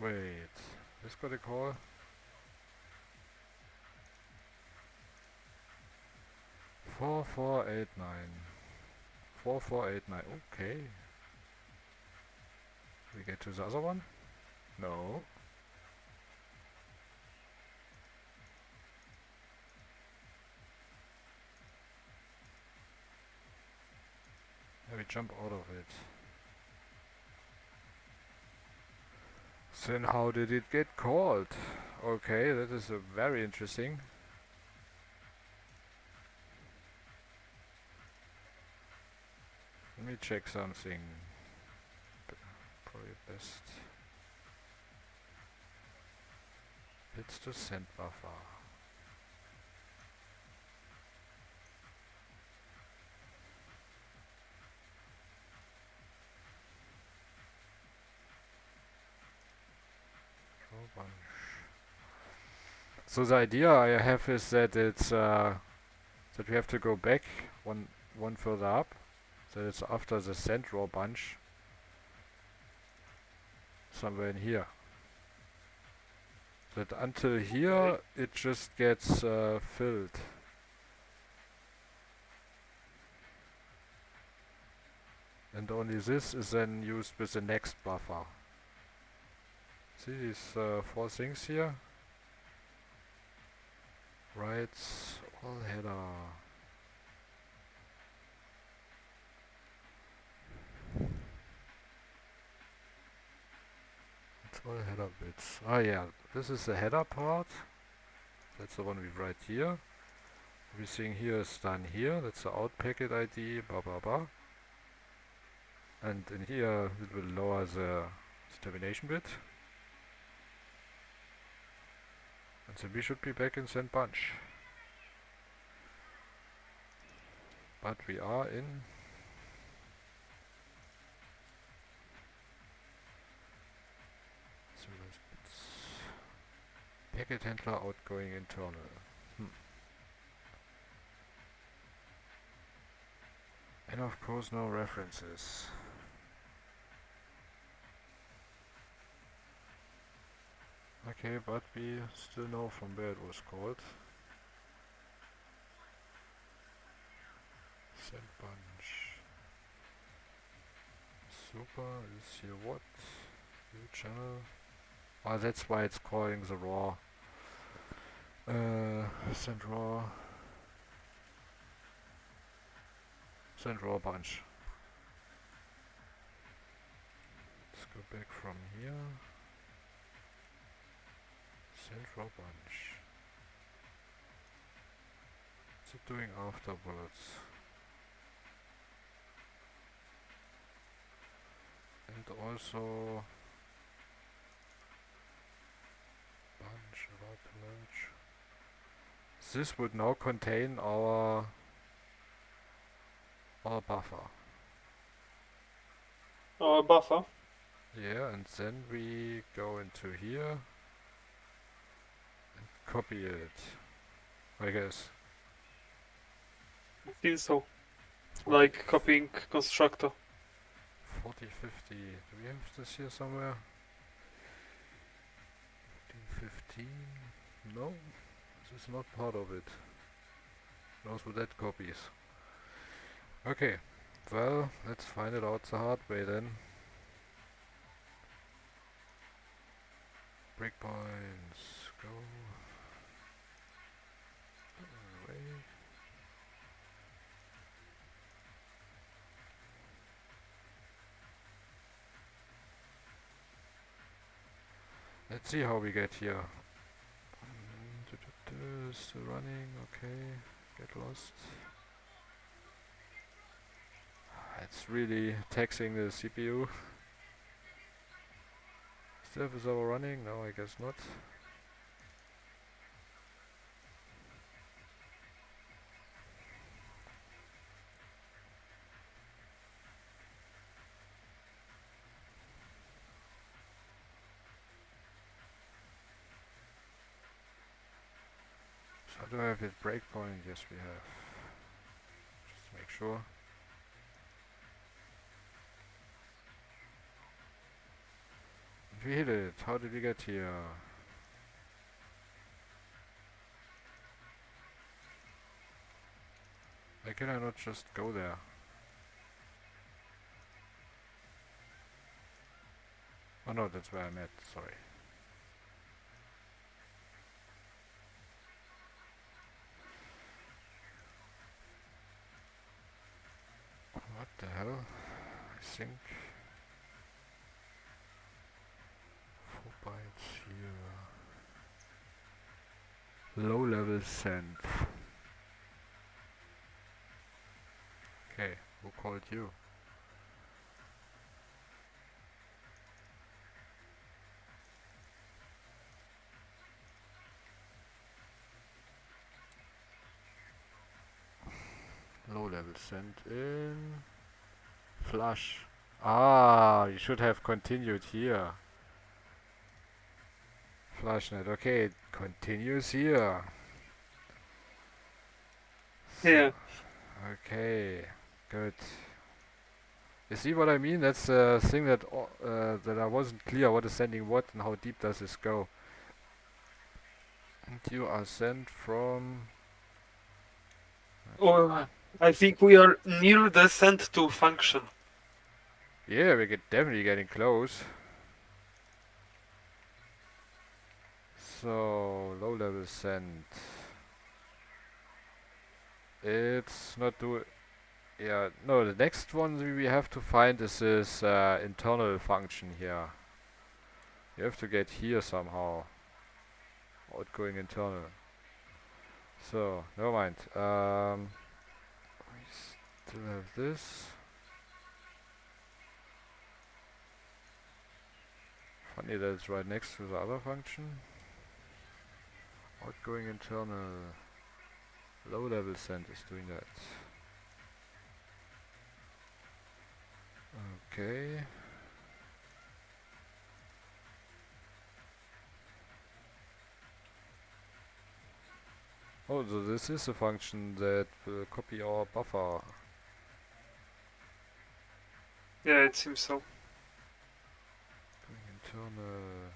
Wait, this got a call? 4489. 4489, okay. We get to the other one? No. Yeah, we jump out of it. Then how did it get called? Okay, that is very interesting. Let me check something. Probably best. Bits to send buffer. Bunch. So the idea I have is that it's that we have to go back one further up. So it's after the send raw bunch. Somewhere in here. That until here it just gets filled. And only this is then used with the next buffer. See these 4 things here? Writes all header. It's all header bits. Ah yeah, this is the header part. That's the one we write here. Everything here is done here. That's the out packet ID, blah blah blah. And in here it will lower the termination bit. And then we should be back in send bunch. But we are in packet handler outgoing internal. And of course no references. Okay, but we still know from where it was called. Send bunch. Super is here what? New channel. Ah, that's why it's calling the raw. Send raw. Send raw bunch. Let's go back from here. Send raw bunch. What's it doing afterwards? And also bunch about merge. This would now contain our our buffer. Our buffer. Yeah, and then we go into here, copy it, I guess. I feel so. 40, Like copying constructor. 40, 50. Do we have this here somewhere? 15. No, this is not part of it. Knows what that copies. Okay, well, let's find it out the hard way then. Breakpoints, go away. Let's see how we get here. Still running, okay. Get lost. It's really taxing the CPU. Still is over running? No, I guess not. So do I have hit breakpoint? Yes, we have. Just to make sure. We hit it. How did we get here? Why can I not just go there? Oh no, that's where I'm at. Sorry. What the hell? I think 4 bytes here. Low level send. Okay, who called you? Low level send in flush. Ah, you should have continued here. Flashnet, okay, it continues here. Yeah. Okay, good. You see what I mean? That's the thing that that I wasn't clear what is sending what and how deep does this go. And you are sent from... Oh, I think we are near the send to function. Yeah, we're definitely getting close. So, low level send. It's not do... Yeah, no, the next one we have to find is this internal function here. You have to get here somehow. Outgoing internal. So, never mind. We still have this. Funny that it's right next to the other function. Outgoing internal. Low level send is doing that. Okay. Oh, so this is a function that will copy our buffer. Yeah, it seems so. Internal.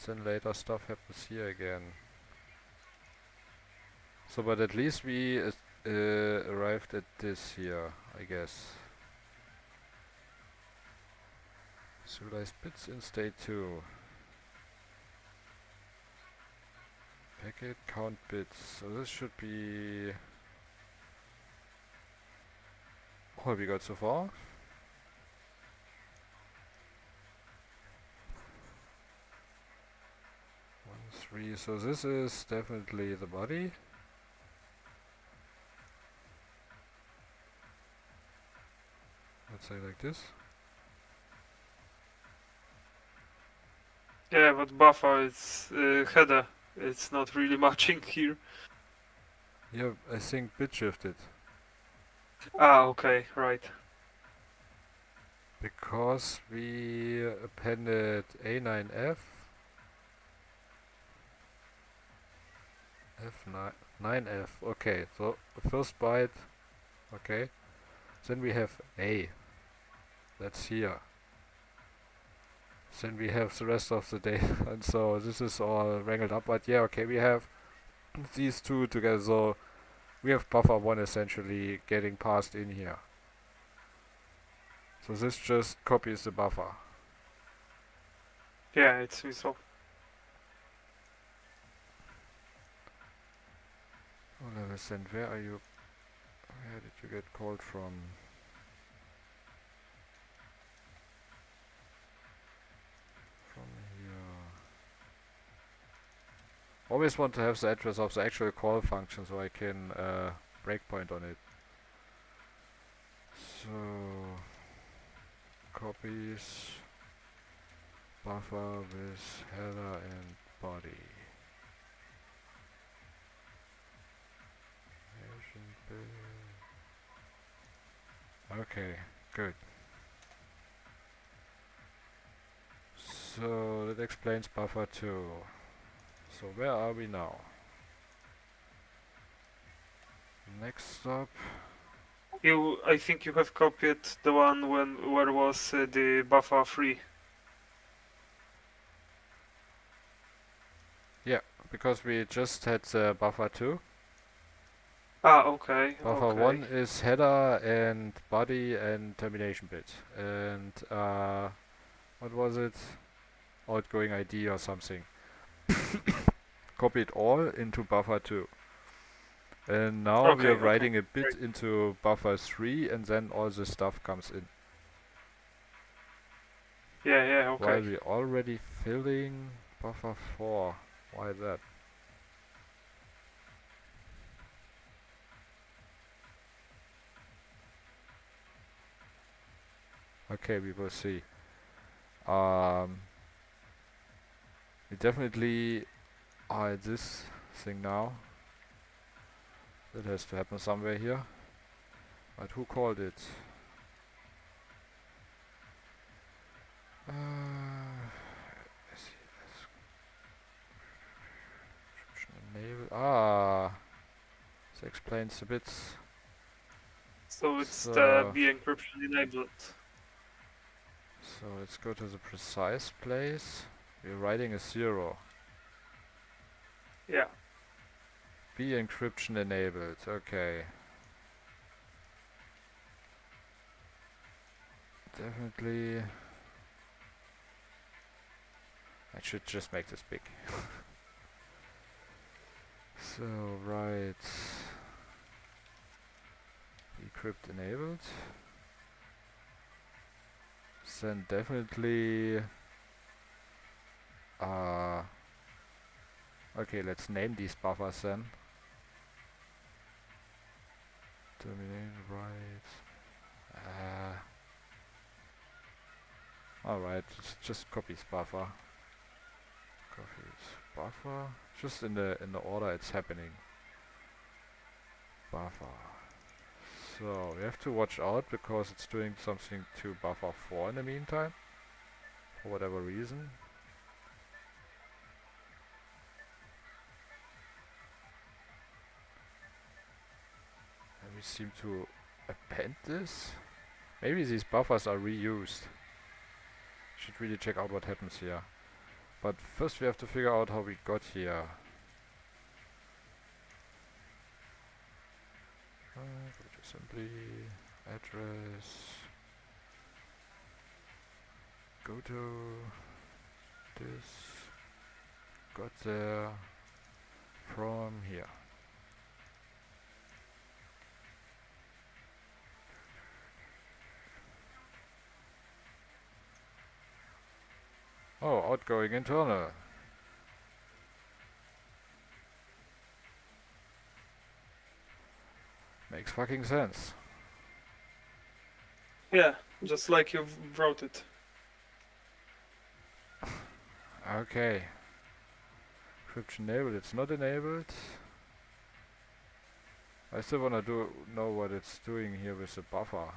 Then later stuff happens here again. So, but at least we arrived at this here, I guess. Serialized bits in state 2. Packet count bits. So this should be... What have we got so far? 3, so this is definitely the body. Let's say like this. Yeah, but buffer is header. It's not really matching here. Yeah, I think bit shifted. Ah, okay, right. Because we appended A9F, F9, 9F. Okay, so the first byte, okay. Then we have A, that's here. Then we have the rest of the data, and so this is all wrangled up. But yeah, okay, we have these two together, so we have buffer 1 essentially getting passed in here. So this just copies the buffer. Yeah, it's resolved. Oh, let us send. Where are you? Where did you get called from? From here. Always want to have the address of the actual call function so I can breakpoint on it. So copies buffer with header and body. Okay, good. So that explains buffer 2. So where are we now? Next stop. I think you have copied the one where was the buffer 3. Yeah, because we just had buffer 2. Ah, okay, Buffer okay. 1 is header and body and termination bit. And what was it? Outgoing ID or something. Copy it all into buffer 2. And now we are Okay, okay. writing a bit Great. into buffer 3 and then all this stuff comes in. Yeah, yeah, While okay. we're already filling buffer 4. Why that? Okay, we will see. We definitely are at this thing now. That has to happen somewhere here. But who called it? Uh, enable. Ah, this explains a bit. So it's the So, B encryption enabled. so let's go to the precise place. We're writing a 0. Yeah. B encryption enabled. Okay. Definitely. I should just make this big. So, right. Decrypt enabled. Then definitely. Uh, okay, let's name these buffers then. Terminate, right. Alright, just copies buffer. Copies buffer. Just in the order it's happening. Buffer. So we have to watch out because it's doing something to buffer 4 in the meantime. For whatever reason. And we seem to append this. Maybe these buffers are reused. Should really check out what happens here. But first we have to figure out how we got here. Go to assembly, address, go to this, got there from here. Oh, outgoing internal. Makes fucking sense. Yeah, just like you wrote it. Okay. Encryption enabled, it's not enabled. I still wanna know what it's doing here with the buffer.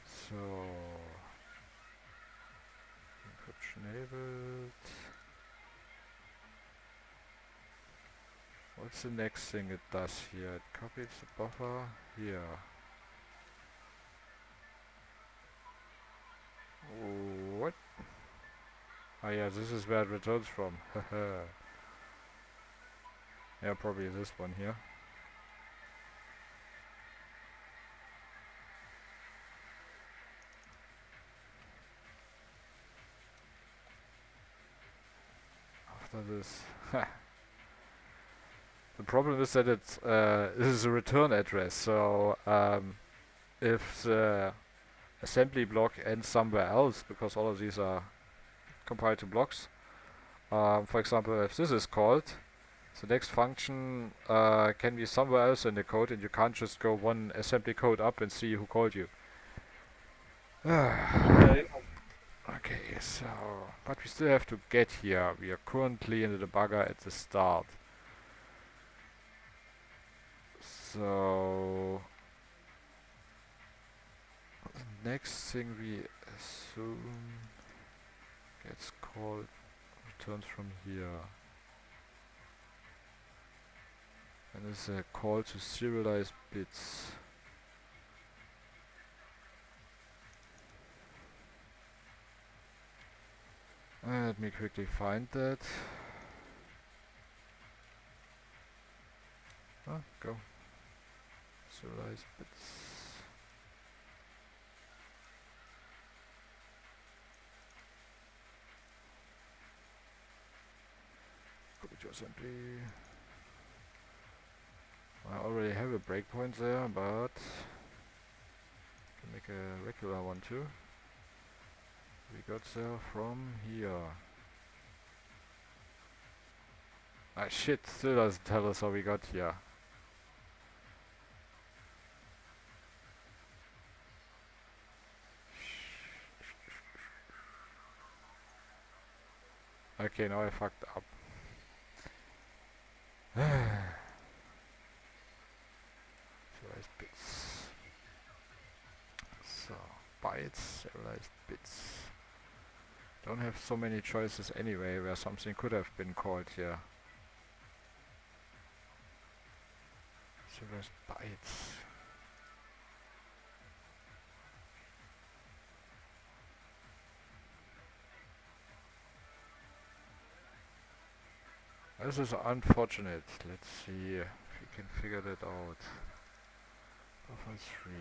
So encryption enabled. What's the next thing it does here? It copies the buffer here. What? Oh yeah, this is where it returns from. Yeah, probably this one here. After this. The problem is that it's this is a return address, so if the assembly block ends somewhere else, because all of these are compiled to blocks, for example, if this is called, the next function can be somewhere else in the code, and you can't just go one assembly code up and see who called you. Okay. Okay, so, but we still have to get here. We are currently in the debugger at the start. So, next thing we assume gets called, returns from here. And it's a call to serialize bits. Let me quickly find that. Go. Serialize bits. Copy to assembly. I already have a breakpoint there, but can make a regular one too. We got there from here. Ah shit, still doesn't tell us how we got here. Okay, now I fucked up. Serialized bits. So, bytes, serialized bits. Don't have so many choices anyway, where something could have been called here. Serialized bytes. This is unfortunate. Let's see if we can figure that out. Buffer 3.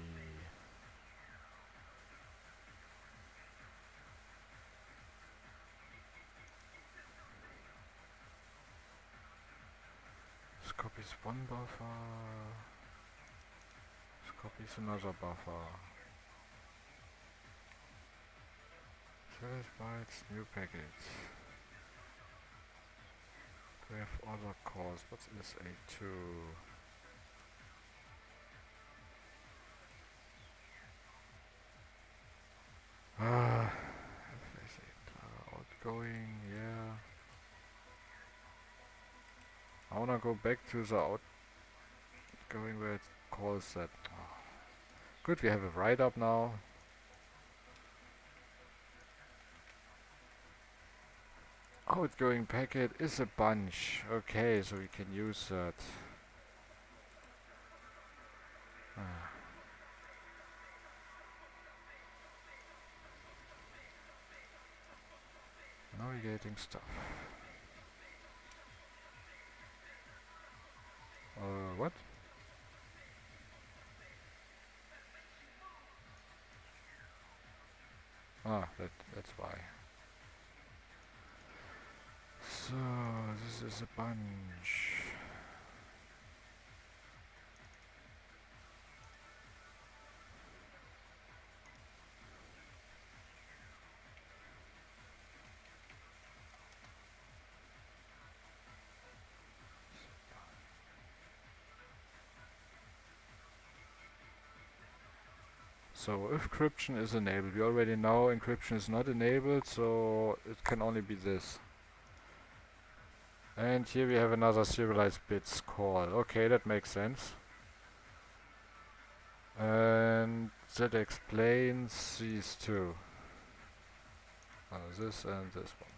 This copies one buffer. This copies another buffer. Serialized bytes, new package. We have other calls. What is A2? Outgoing, yeah. I wanna go back to the outgoing where it calls that. Oh. Good, we have a write-up now. Outgoing packet is a bunch. Okay, so we can use that. Navigating stuff. What? That's why. So, this is a bunch. So if encryption is enabled, we already know encryption is not enabled, so it can only be this. And here we have another serialized bits call. Okay, that makes sense. And that explains these two. This and this one.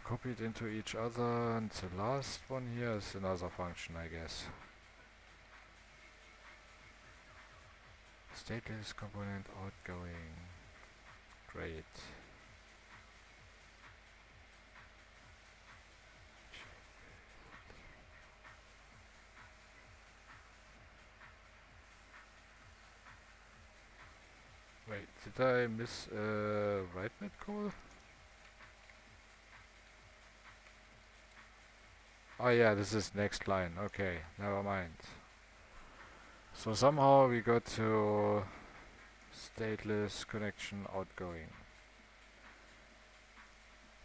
Copied into each other, and the last one here is another function, I guess. Stateless component outgoing. Great. Wait, did I miss a writeup call? Oh yeah, this is next line. Okay, never mind. So somehow we got to stateless connection outgoing.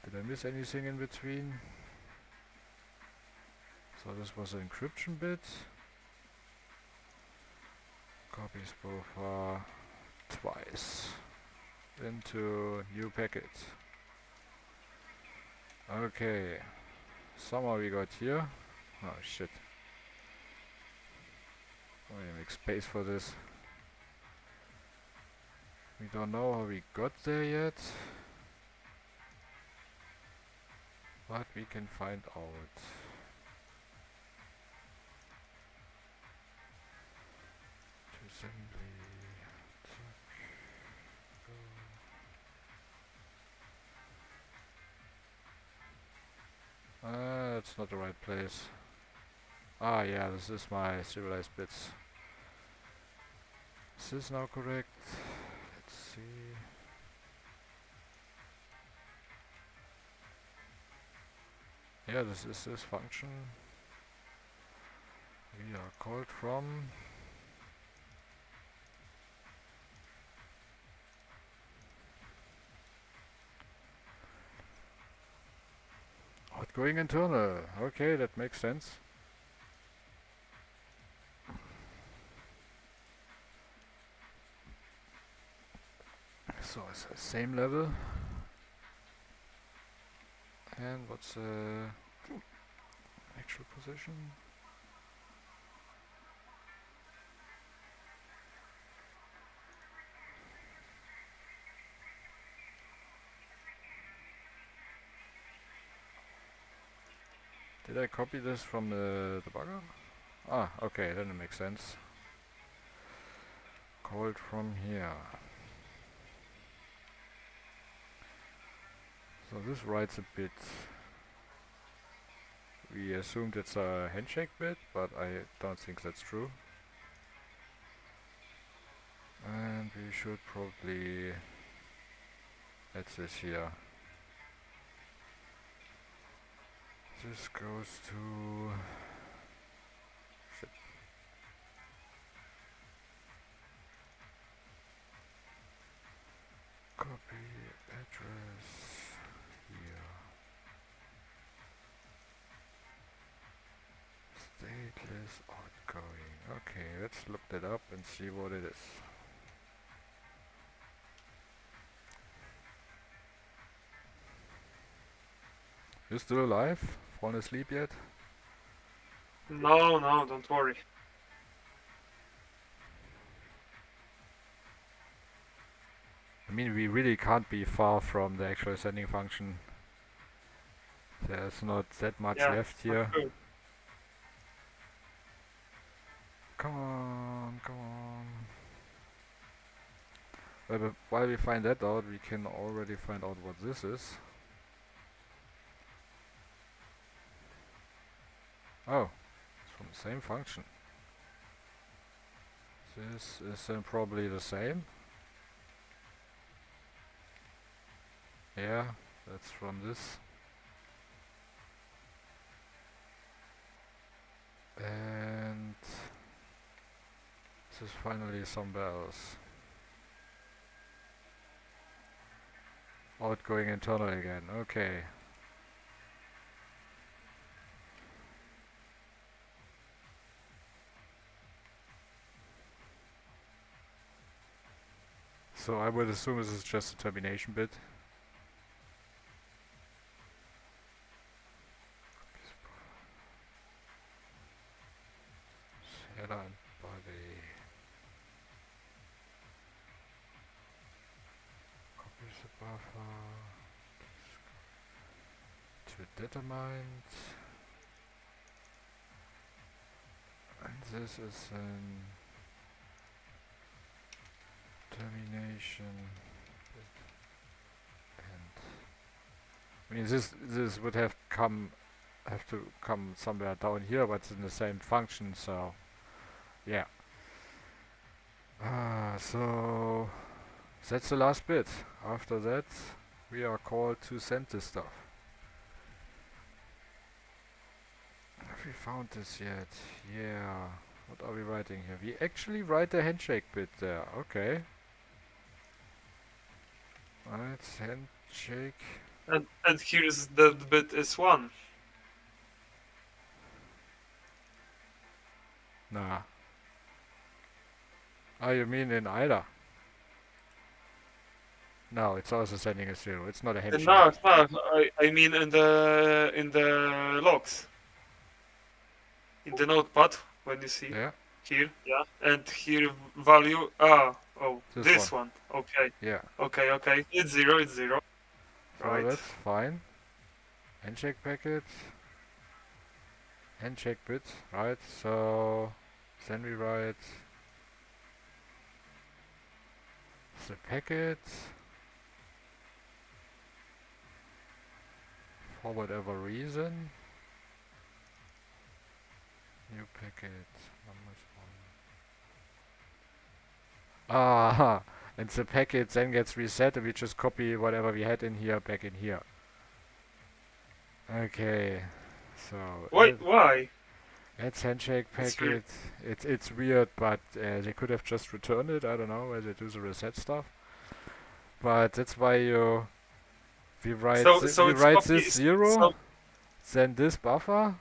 Did I miss anything in between? So this was an encryption bit. Copies buffer twice into new packet. Okay, somehow we got here. Oh shit. I'm gonna make space for this. We don't know how we got there yet, but we can find out. To assembly. That's not the right place. Ah, yeah, this is my serialized bits. Is this now correct? Let's see. Yeah, this is this function. We are called from. Outgoing internal. Okay, that makes sense. So it's the same level. And what's the actual position? Did I copy this from the debugger? Ah, okay, then it makes sense. Called from here. So this writes a bit. We assumed it's a handshake bit, but I don't think that's true. And we should probably add this here. This goes to... shit. Copy address here. Stateless outgoing. Okay, let's look that up and see what it is. You still alive? Fallen asleep yet? No, no, don't worry. I mean, we really can't be far from the actual sending function. There's not that much Yeah, left for here. sure. Come on, come on. But while we find that out, we can already find out what this is. Oh, it's from the same function. This is then probably the same. Yeah, that's from this. And this is finally somewhere else. Outgoing internal again, okay. So I would assume this is just a termination bit. bit determined. And this is an termination. And I mean this would have to come somewhere down here, but it's in the same function, so yeah. So that's the last bit. After that we are called to send this stuff. Have we found this yet? Yeah. What are we writing here? We actually write the handshake bit there. Okay. Right, handshake. And here's that bit is 1. Nah. Oh, you mean in either? No, it's also sending a 0. It's not a handshake. No, I mean in the logs. In the notepad, when you see Yeah. here, yeah, and here value, this One. one, okay, Yeah. okay, it's 0, it's 0, So right, that's fine. Handshake packet. Handshake bit. Right. So then we write the packet for whatever reason. New packet. Ah, and the packet then gets reset and we just copy whatever we had in here back in here. Okay, so why? add handshake It's weird. packet. It's weird, but they could have just returned it. I don't know where they do the reset stuff. But that's why we write So we it's write copy, this 0, so then this buffer.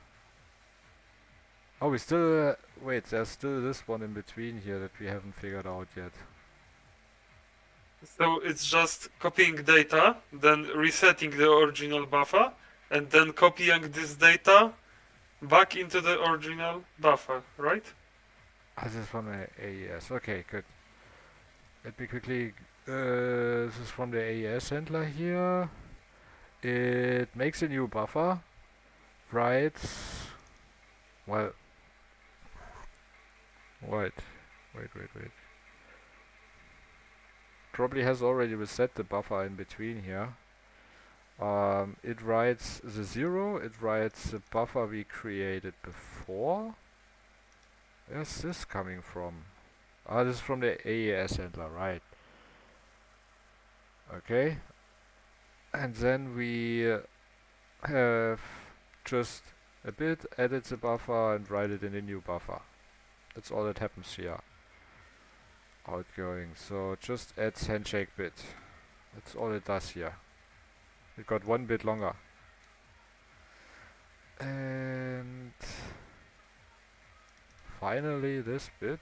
Oh, we still wait. There's still this one in between here that we haven't figured out yet. so it's just copying data, then resetting the original buffer, and then copying this data back into the original buffer, right? Ah, this is from the AES. Okay, good. Let me quickly. This is from the AES handler here. It makes a new buffer. Writes. Well. Wait. Probably has already reset the buffer in between here. It writes the 0. It writes the buffer we created before. Where's this coming from? Ah, this is from the AES handler, right. Okay. And then we have just a bit edit the buffer and write it in a new buffer. That's all that happens here. Outgoing. So just adds handshake bit. That's all it does here. It got 1 bit longer. And finally this bit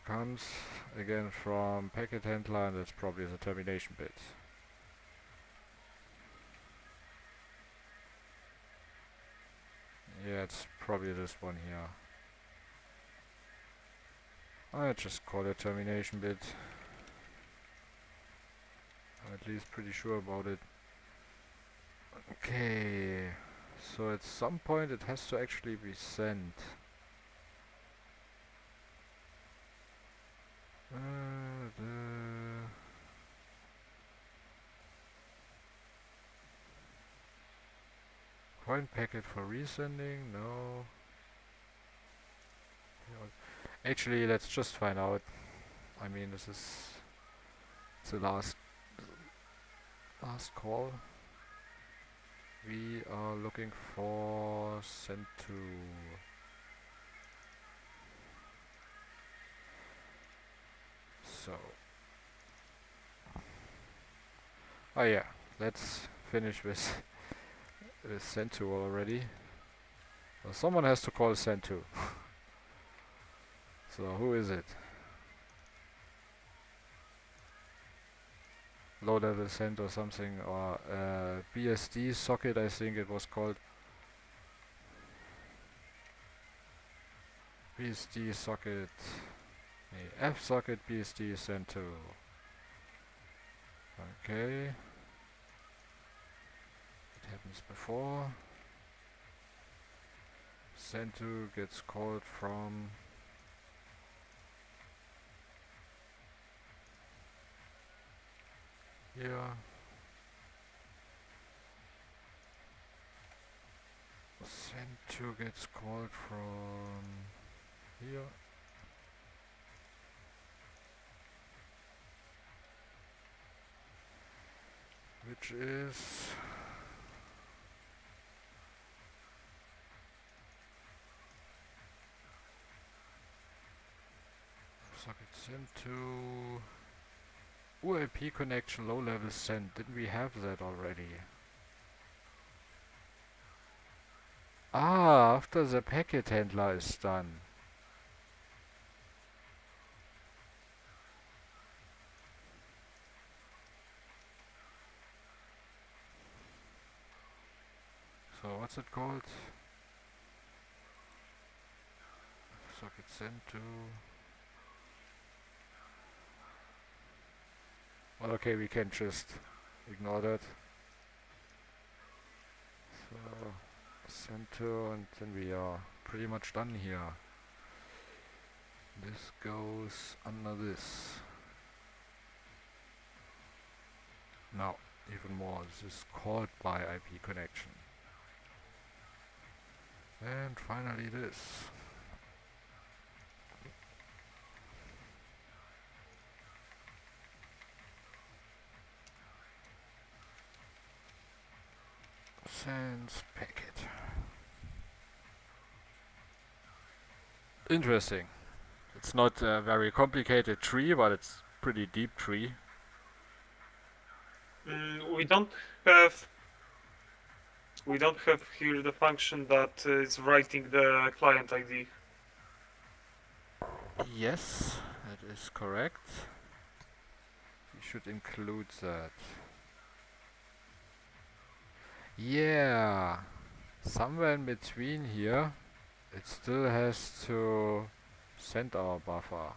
comes again from packet handler, and it's probably the termination bit. Yeah, it's probably this one here. I just call it termination bit. I'm at least pretty sure about it. Okay, so at some point it has to actually be sent. Coin packet for resending? No. Actually, let's just find out. I mean, this is the last call. We are looking for send to. So. Oh yeah, let's finish with send to already. Well, someone has to call send to. So who is it? Low level send or something, or BSD socket, I think it was called. BSD socket, F socket BSD send to. Okay. It happens before. Send to gets called from here. Send to gets called from here. Which is socket send to UAP connection low level send. Didn't we have that already? Ah, after the packet handler is done. So what's it called? Socket send to. Well, okay, we can just ignore that. So send to, and then we are pretty much done here. This goes under this. Now, even more, this is called by IP connection. And finally this. Sends packet. Interesting. It's not a very complicated tree, but it's pretty deep tree. We don't have here the function that is writing the client ID. Yes, that is correct. We should include that. Yeah, somewhere in between here, it still has to send our buffer.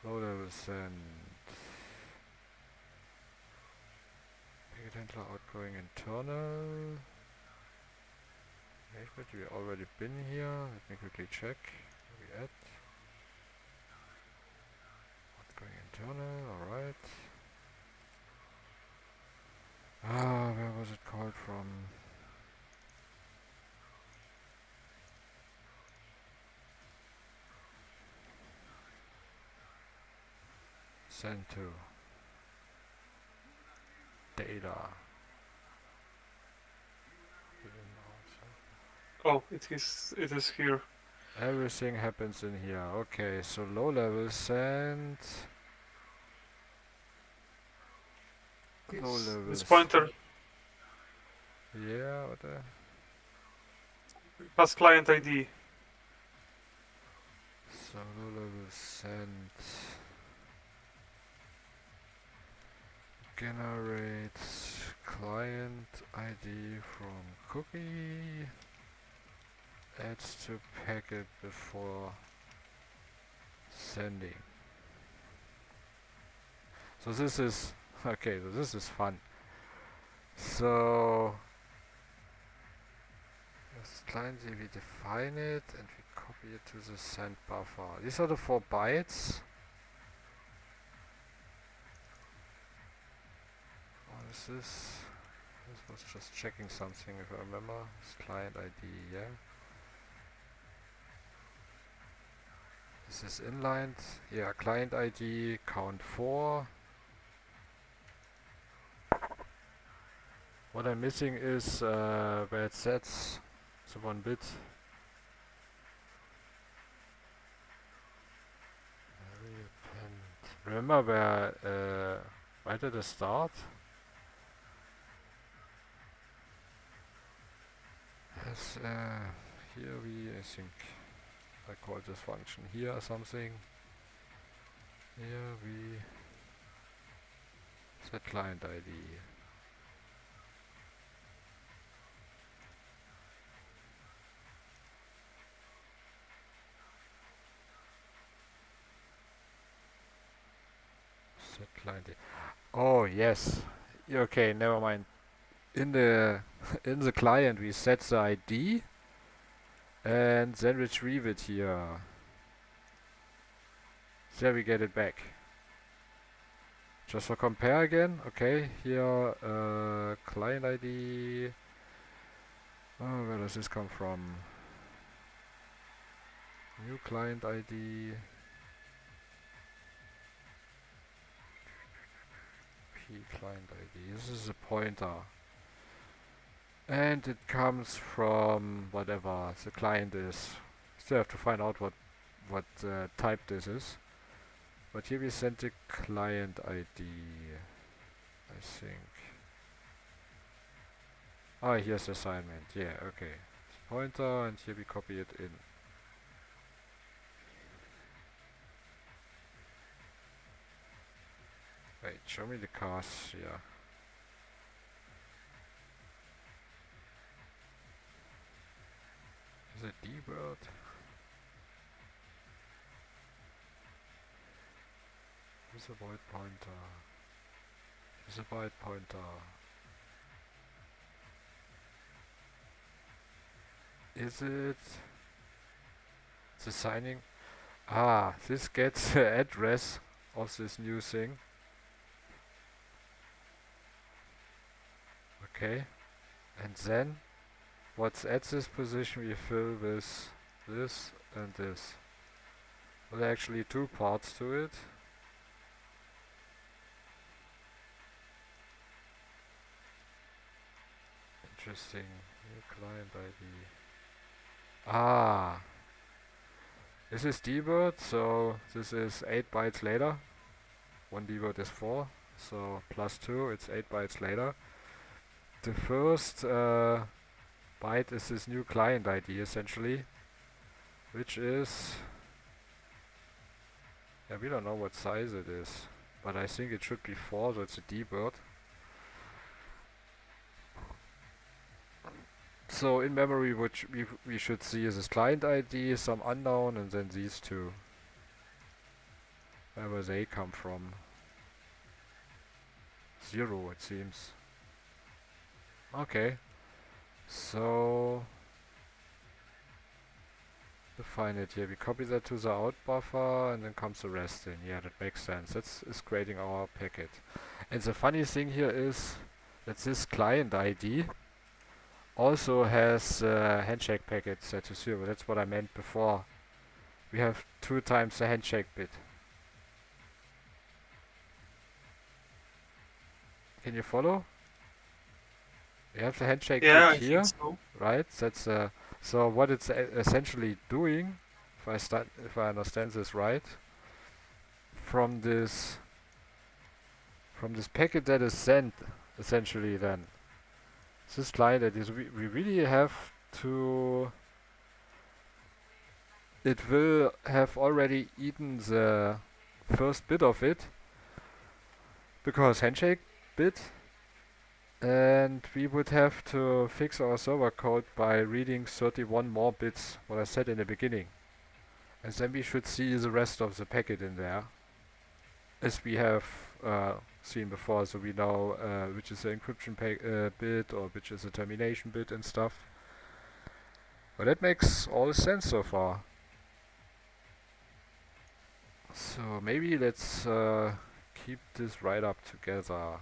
Low level send. Packet handler outgoing internal. Wait, but we already been here. Let me quickly check. We add. Outgoing internal, alright. Ah, where was it called from? Send to data. Oh, it is here. Everything happens in here. Okay, so low level send. Low level. This pointer Yeah, what the? has client ID. So low level send. Generates client ID from cookie. Adds to packet before sending. So this is okay. So this is fun. So as client ID, we define it and we copy it to the send buffer. These are the 4 bytes. What is this? This was just checking something if I remember. It's client ID, yeah. This is inlined. Yeah, client ID count 4. What I'm missing is where it sets the 1 bit. Remember where did it start? Yes, here I think I call this function here or something. Here we set client ID. Set client. Oh yes. Okay, never mind. In the in the client we set the ID and then retrieve it here. There we get it back. Just for compare again. Okay, here client ID. Oh, where does this come from? New client ID. P client ID. This is a pointer. And it comes from whatever the client is. Still have to find out what type this is. But here we sent the client ID, I think. Ah, here's the assignment. Yeah, okay. It's pointer, and here we copy it in. Wait, show me the cars here. Is it D-word? Is a void pointer? Is a void pointer? Is it the signing? Ah, this gets the address of this new thing. Okay, and then what's at this position we fill with this and this. Well, there are actually two parts to it. Interesting. New client ID. Ah, this is dword, so this is 8 bytes later. One dword is 4, so plus 2, it's 8 bytes later. The first byte is this new client ID essentially, which is, yeah, we don't know what size it is, but I think it should be 4, so it's a dword. So in memory, which we should see is this client ID, some unknown, and then these two. Wherever they come from. 0, it seems. Okay. So define it here. We copy that to the out buffer, and then comes the rest in. Yeah, that makes sense. That's creating our packet. And the funny thing here is that this client ID also has handshake packet set to 0. That's what I meant before. We have 2 times the handshake bit. Can you follow? We have the handshake Yeah, bit I here, think so. right? That's so what it's essentially doing, if I understand this right, from this packet that is sent, essentially then this client that is we really have to. It will have already eaten the first bit of it because handshake bit, and we would have to fix our server code by reading 31 more bits, what I said in the beginning. And then we should see the rest of the packet in there, as we have seen before, so we know which is the encryption bit or which is the termination bit and stuff. But that makes all sense so far. So maybe let's keep this write-up together.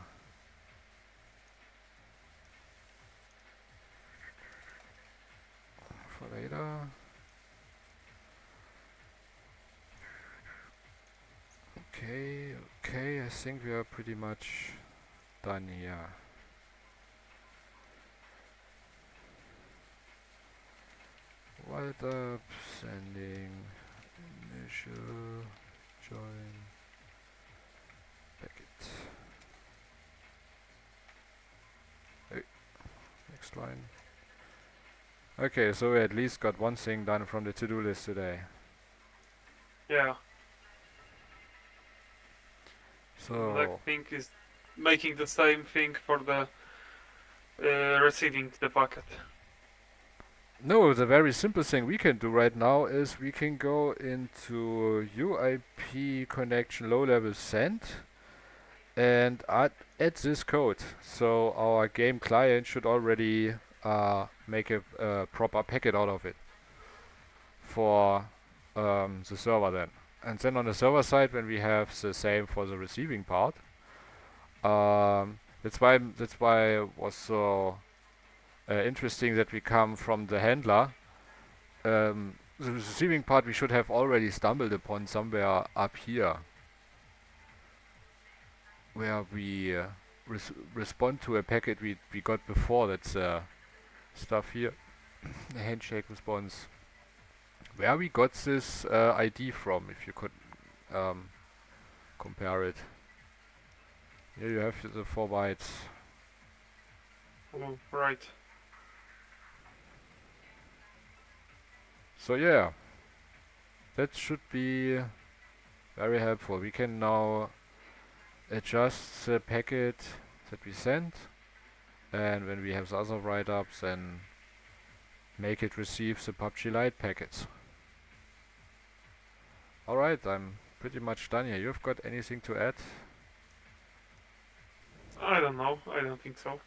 For later. Okay, I think we are pretty much done here. Writeup, sending, initial, join, packet. Hey, next line. Okay, so we at least got one thing done from the to-do list today. Yeah. So Black Pink is making the same thing for the receiving the packet. no, the very simple thing we can do right now is we can go into UIP connection low level send, and add this code. So our game client should already make a proper packet out of it for the server then. And then on the server side, when we have the same for the receiving part, that's why it was so interesting that we come from the handler. The receiving part we should have already stumbled upon somewhere up here, where we respond to a packet we got before. That's stuff here, the handshake response. Where we got this ID from, if you could um, compare it. Here you have the 4 bytes. Oh, right. So yeah, that should be very helpful. We can now adjust the packet that we send, and when we have the other write-ups, then make it receive the PUBG Lite packets. Alright, I'm pretty much done here. You've got anything to add? I don't know. I don't think so.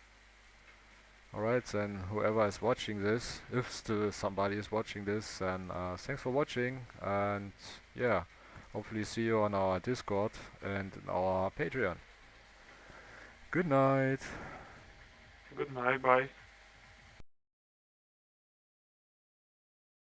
Alright, then whoever is watching this, if still somebody is watching this, then thanks for watching, and yeah, hopefully see you on our Discord and in our Patreon. Good night. Good night. Bye.